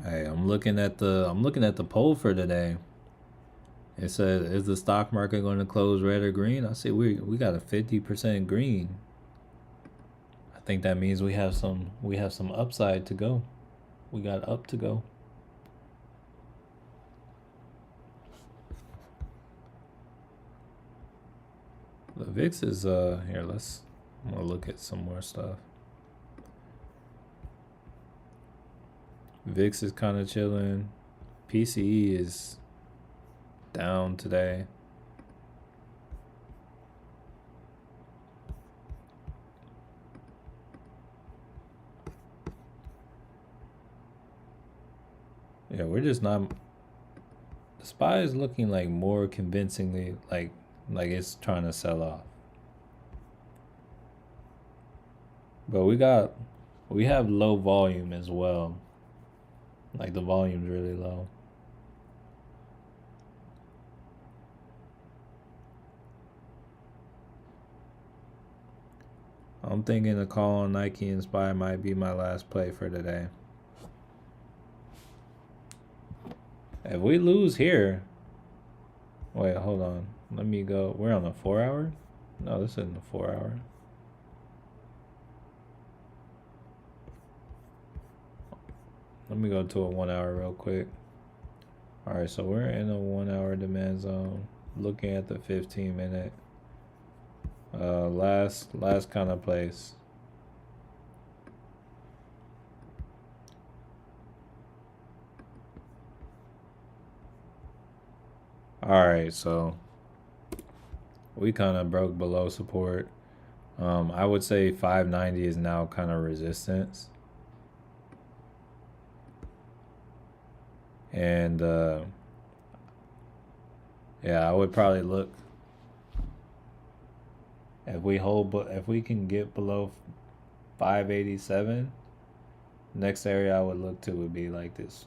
Hey, I'm looking at the poll for today. It said, "Is the stock market going to close red or green?" I say we got a 50% green. I think that means we have some upside to go. We got up to go. The VIX is here. I'm gonna look at some more stuff. VIX is kind of chilling. PCE is down today. Yeah, we're just not. The SPY is looking like more convincingly like it's trying to sell off. But we have low volume as well. Like the volume's really low. I'm thinking a call on Nike and SPY might be my last play for today. If we lose here, wait, hold on. Let me go. We're on the 4 hour? No, this isn't the 4 hour. Let me go to a 1 hour real quick. Alright, so we're in a 1 hour demand zone. Looking at the 15-minute. Last kind of place. Alright, so we kind of broke below support. I would say 590 is now kind of resistance. And yeah, I would probably look if we can get below 587. Next area I would look to would be like this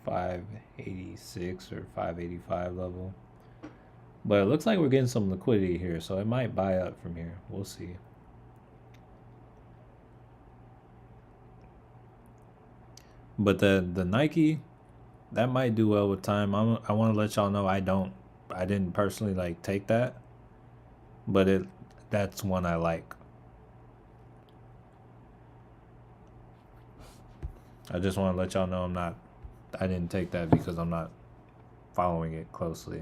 586 or 585 level. But it looks like we're getting some liquidity here, so it might buy up from here. We'll see. But the Nike, that might do well with time. I want to let y'all know I didn't personally like take that, but that's one I like. I just want to let y'all know I didn't take that because I'm not following it closely.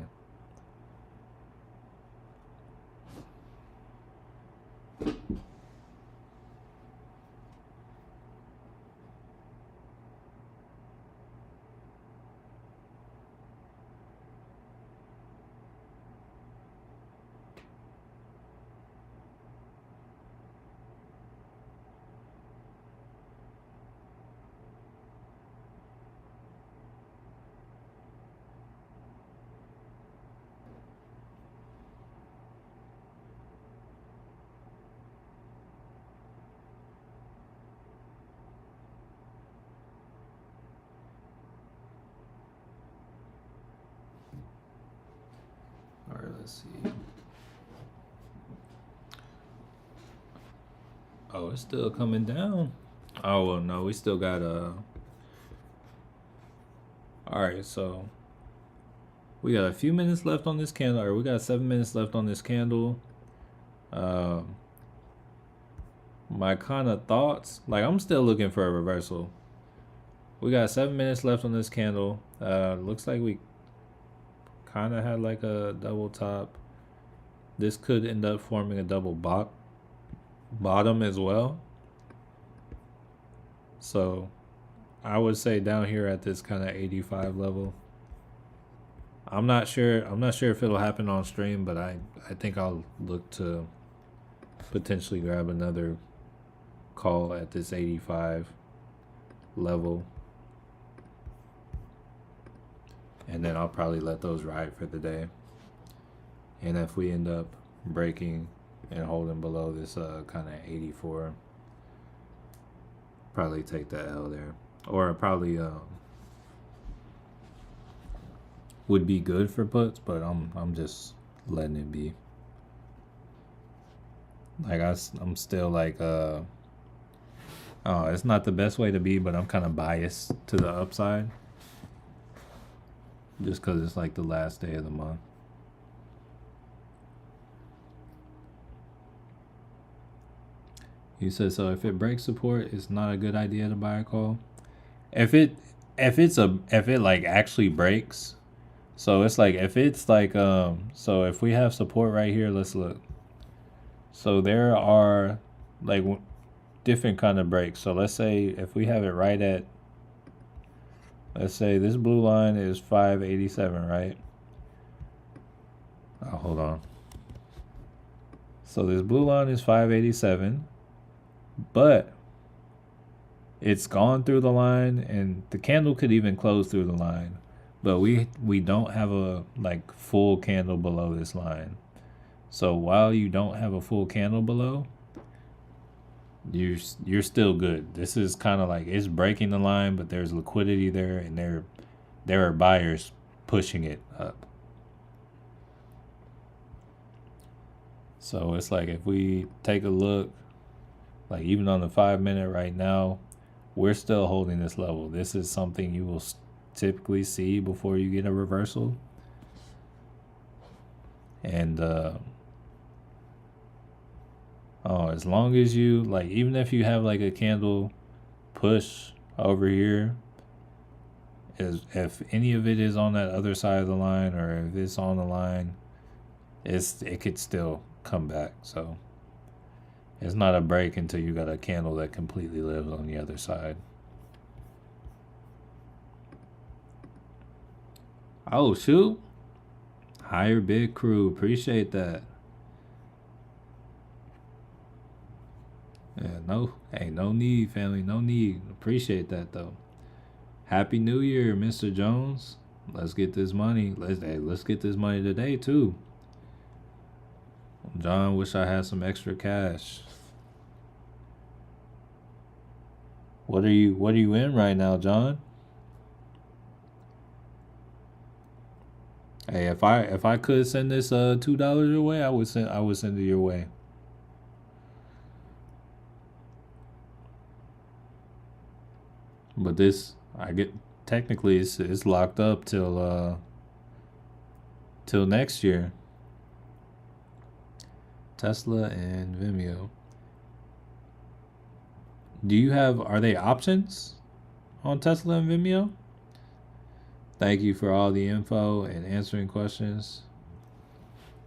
All right, let's see. Oh, it's still coming down. Oh, well, no, we still got all right, so we got a few minutes left on this candle, or we got 7 minutes left on this candle. My kind of thoughts, like I'm still looking for a reversal. We got 7 minutes left on this candle. Looks like we kind of had like a double top. This could end up forming a double bottom as well. So I would say down here at this kind of 85 level. I'm not sure if it'll happen on stream, but I think I'll look to potentially grab another call at this 85 level. And then I'll probably let those ride for the day. And if we end up breaking and holding below this kind of 84, probably take that L there. Or probably would be good for puts, but I'm just letting it be. Like I'm still like oh, it's not the best way to be, but I'm kind of biased to the upside. Just because it's like the last day of the month. You said, so if it breaks support, it's not a good idea to buy a call. If it like actually breaks, so it's like if it's like so if we have support right here, let's look. So there are like different kind of breaks. So let's say if we have it right at, let's say this blue line is 587, right? Oh, hold on. So this blue line is 587, but it's gone through the line, and the candle could even close through the line, but we don't have a like full candle below this line. So while you don't have a full candle below, you're still good. This is kind of like it's breaking the line, but there's liquidity there, and there are buyers pushing it up. So it's like if we take a look, like even on the 5 minute right now, we're still holding this level. This is something you will typically see before you get a reversal. And as long as you like, even if you have like a candle push over here, if any of it is on that other side of the line, or if it's on the line, it could still come back. So it's not a break until you got a candle that completely lives on the other side. Oh shoot, higher big crew, appreciate that. Yeah, no need, family, no need. Appreciate that though. Happy New Year, Mr. Jones. Let's get this money. Let's get this money today too. John, wish I had some extra cash. What are you in right now, John? Hey, if I could send this $2 your way, I would send it your way. But this, I get technically it's locked up till next year. Tesla and Vimeo. Are they options on Tesla and Vimeo? Thank you for all the info and answering questions.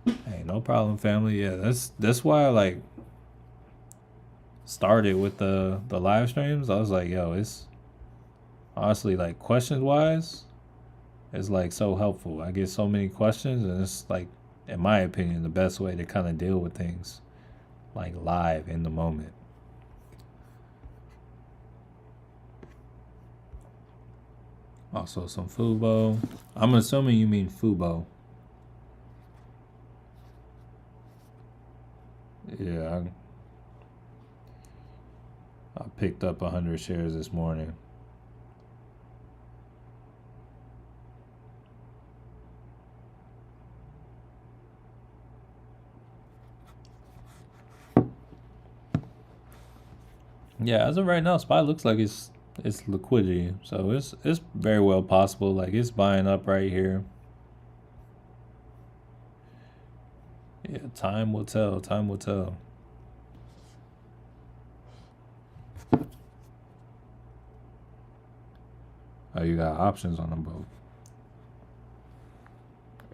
Hey, no problem, family. Yeah, that's why I like started with the live streams. I was like, yo, it's honestly like questions wise, it's like so helpful. I get so many questions, and it's like, in my opinion, the best way to kind of deal with things like live in the moment. Also, some Fubo. I'm assuming you mean Fubo. Yeah, I picked up 100 shares this morning. Yeah, as of right now, SPY looks like it's liquidity, so it's very well possible. Like it's buying up right here. Yeah, time will tell. Time will tell. Oh, you got options on them both.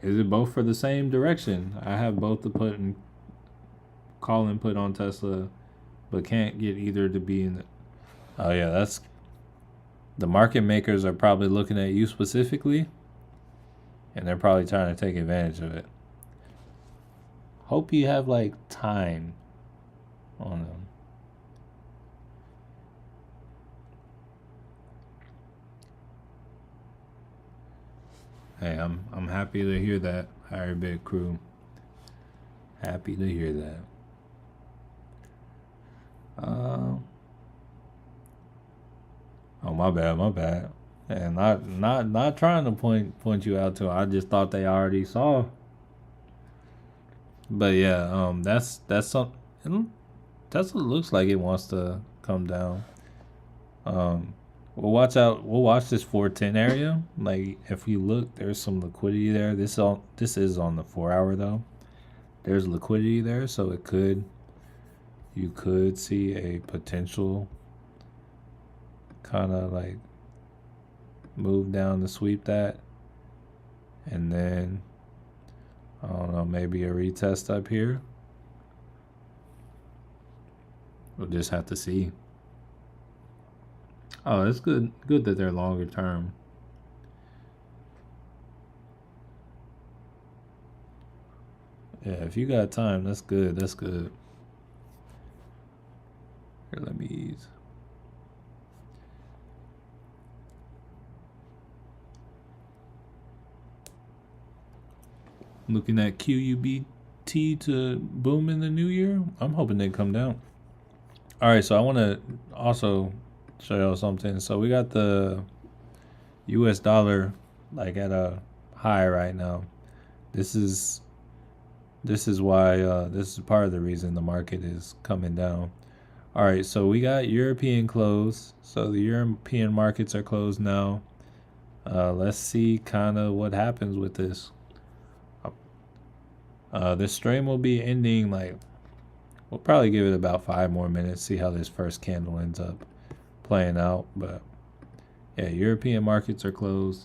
Is it both for the same direction? I have both the put and call and put on Tesla, but can't get either to be in the. Oh yeah, that's the market makers are probably looking at you specifically, and they're probably trying to take advantage of it. Hope you have like time on them. Hey, I'm happy to hear that, Higher Big Crew. Happy to hear that. Oh my bad, my bad. And not trying to point you out to. I just thought they already saw. But yeah, that's something. Tesla looks like it wants to come down. We'll watch out. We'll watch this 410 area. Like if you look, there's some liquidity there. This is on the 4 hour though. There's liquidity there, so you could see a potential kind of like move down to sweep that, and then I don't know, maybe a retest up here. We'll just have to see. Oh, it's good. Good that they're longer term. Yeah, if you got time, that's good. That's good. Here, let me ease. Looking at QUBT to boom in the new year. I'm hoping they come down. All right, so I want to also show y'all something. So we got the U.S. dollar like at a high right now. This is why this is part of the reason the market is coming down. All right, so we got European close. So the European markets are closed now. Let's see kind of what happens with this. This stream will be ending like, we'll probably give it about 5 more minutes, see how this first candle ends up playing out. But yeah, European markets are closed.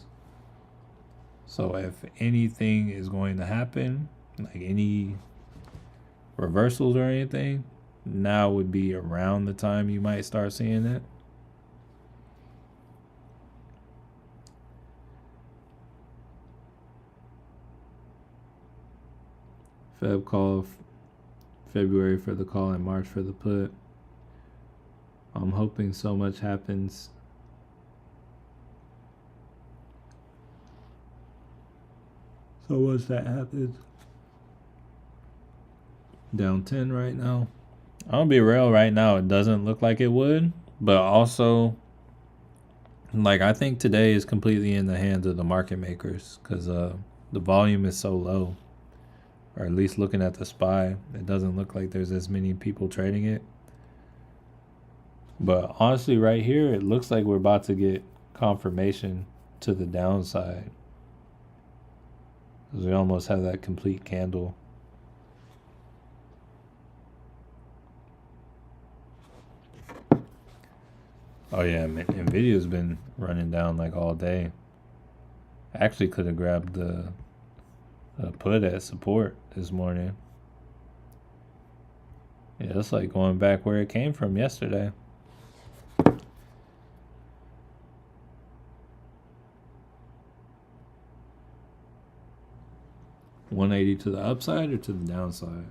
So if anything is going to happen, like any reversals or anything, now would be around the time you might start seeing it. Feb call February for the call and March for the put. I'm hoping so much happens. So much that happens. Down 10 right now. I'll be real right now. It doesn't look like it would, but also, like I think today is completely in the hands of the market makers because the volume is so low. Or at least looking at the SPY, it doesn't look like there's as many people trading it. But honestly, right here, it looks like we're about to get confirmation to the downside. We almost have that complete candle. Oh yeah, Nvidia's been running down like all day. Actually, could have grabbed the put at support this morning. Yeah, it's like going back where it came from yesterday. $180 to the upside or to the downside?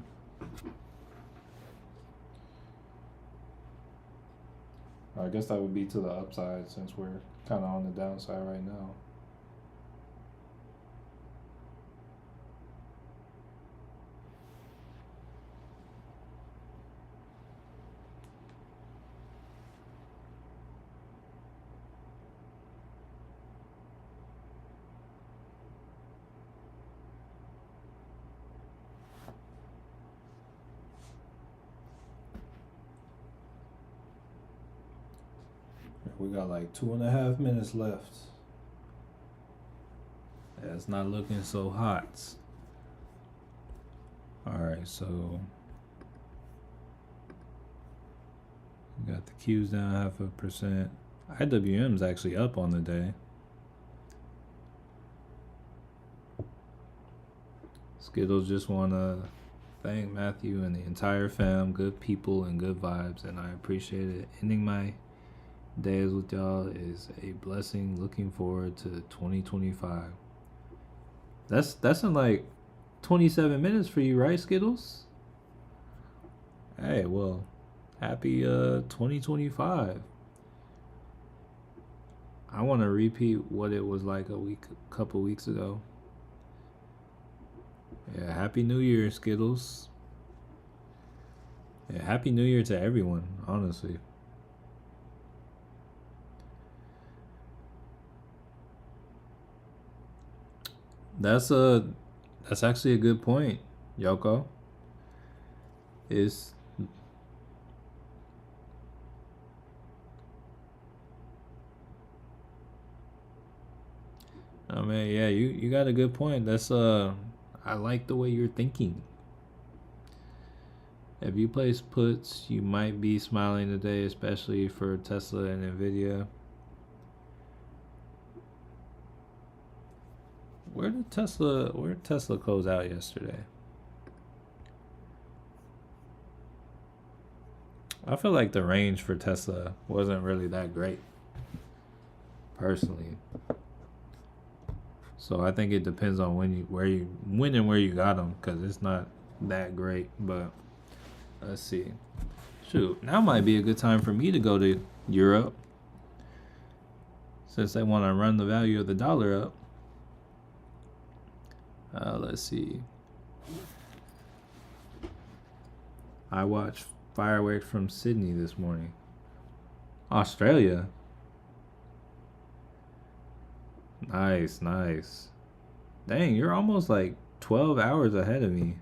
I guess that would be to the upside since we're kind of on the downside right now. We got like 2.5 minutes left. Yeah, it's not looking so hot. Alright, so we got the Q's down 0.5%. IWM's actually up on the day. Skittles just want to thank Matthew and the entire fam. Good people and good vibes, and I appreciate it. Ending my days with y'all is a blessing. Looking forward to 2025. That's in like 27 minutes for you, right, Skittles? Hey, well, happy 2025. I want to repeat what it was like a couple weeks ago. Yeah, happy New Year, Skittles. Yeah, happy New Year to everyone, honestly. That's actually a good point, Yoko. Is I mean, yeah, you got a good point. That's I like the way you're thinking. If you place puts, you might be smiling today, especially for Tesla and Nvidia. Where did Tesla close out yesterday? I feel like the range for Tesla wasn't really that great, personally. So I think it depends on when and where you got them, because it's not that great. But let's see. Shoot, now might be a good time for me to go to Europe, since they want to run the value of the dollar up. Let's see. I watched fireworks from Sydney this morning. Australia. Nice, nice. Dang, you're almost like 12 hours ahead of me.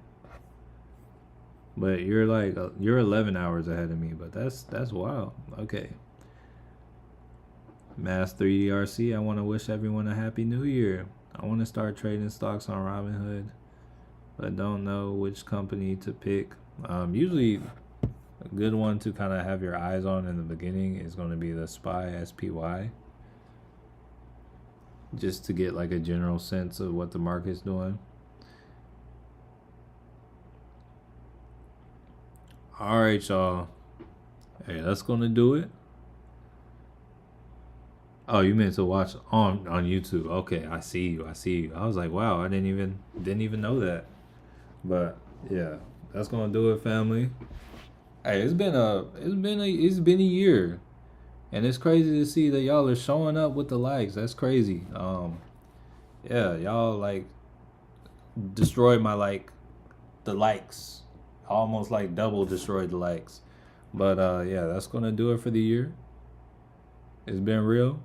But you're 11 hours ahead of me, but that's wild. Okay. Mass 3DRC, I want to wish everyone a happy new year. I want to start trading stocks on Robinhood, but don't know which company to pick. Usually a good one to kind of have your eyes on in the beginning is going to be the SPY, just to get like a general sense of what the market's doing. All right, y'all. Hey, that's going to do it. Oh, you meant to watch on YouTube. Okay, I see you. I was like, wow, I didn't even know that. But yeah, that's gonna do it, family. Hey, it's been a year, and it's crazy to see that y'all are showing up with the likes. That's crazy. Yeah, y'all like destroyed my the likes, almost like double destroyed the likes. But yeah, that's gonna do it for the year. It's been real.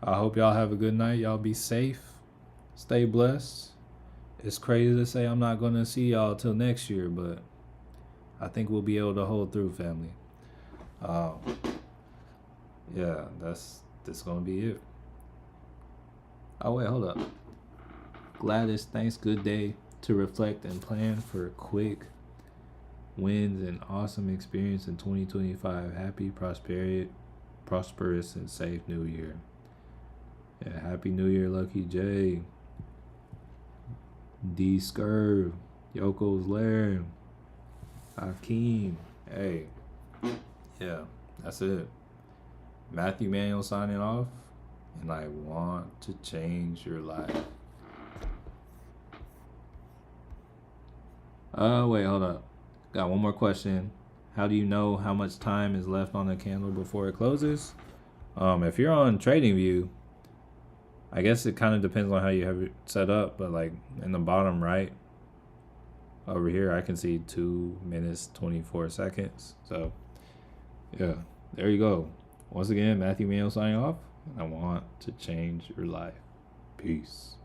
I hope y'all have a good night. Y'all be safe. Stay blessed. It's crazy to say I'm not going to see y'all till next year, but I think we'll be able to hold through, family. Yeah, that's going to be it. Oh, wait, hold up. Gladys, thanks. Good day to reflect and plan for quick wins and awesome experience in 2025. Happy, prosperous, and safe new year. Yeah, Happy New Year, Lucky J. D Scurv. Yoko's Lair. Hakeem. Hey, yeah, that's it. Matthew Manuel signing off. And I want to change your life. Wait, hold up. Got one more question. How do you know how much time is left on the candle before it closes? If you're on TradingView, I guess it kind of depends on how you have it set up, but like in the bottom right over here, I can see 2 minutes 24 seconds. So yeah, there you go. Once again, Matthew Mayo signing off. I want to change your life. Peace.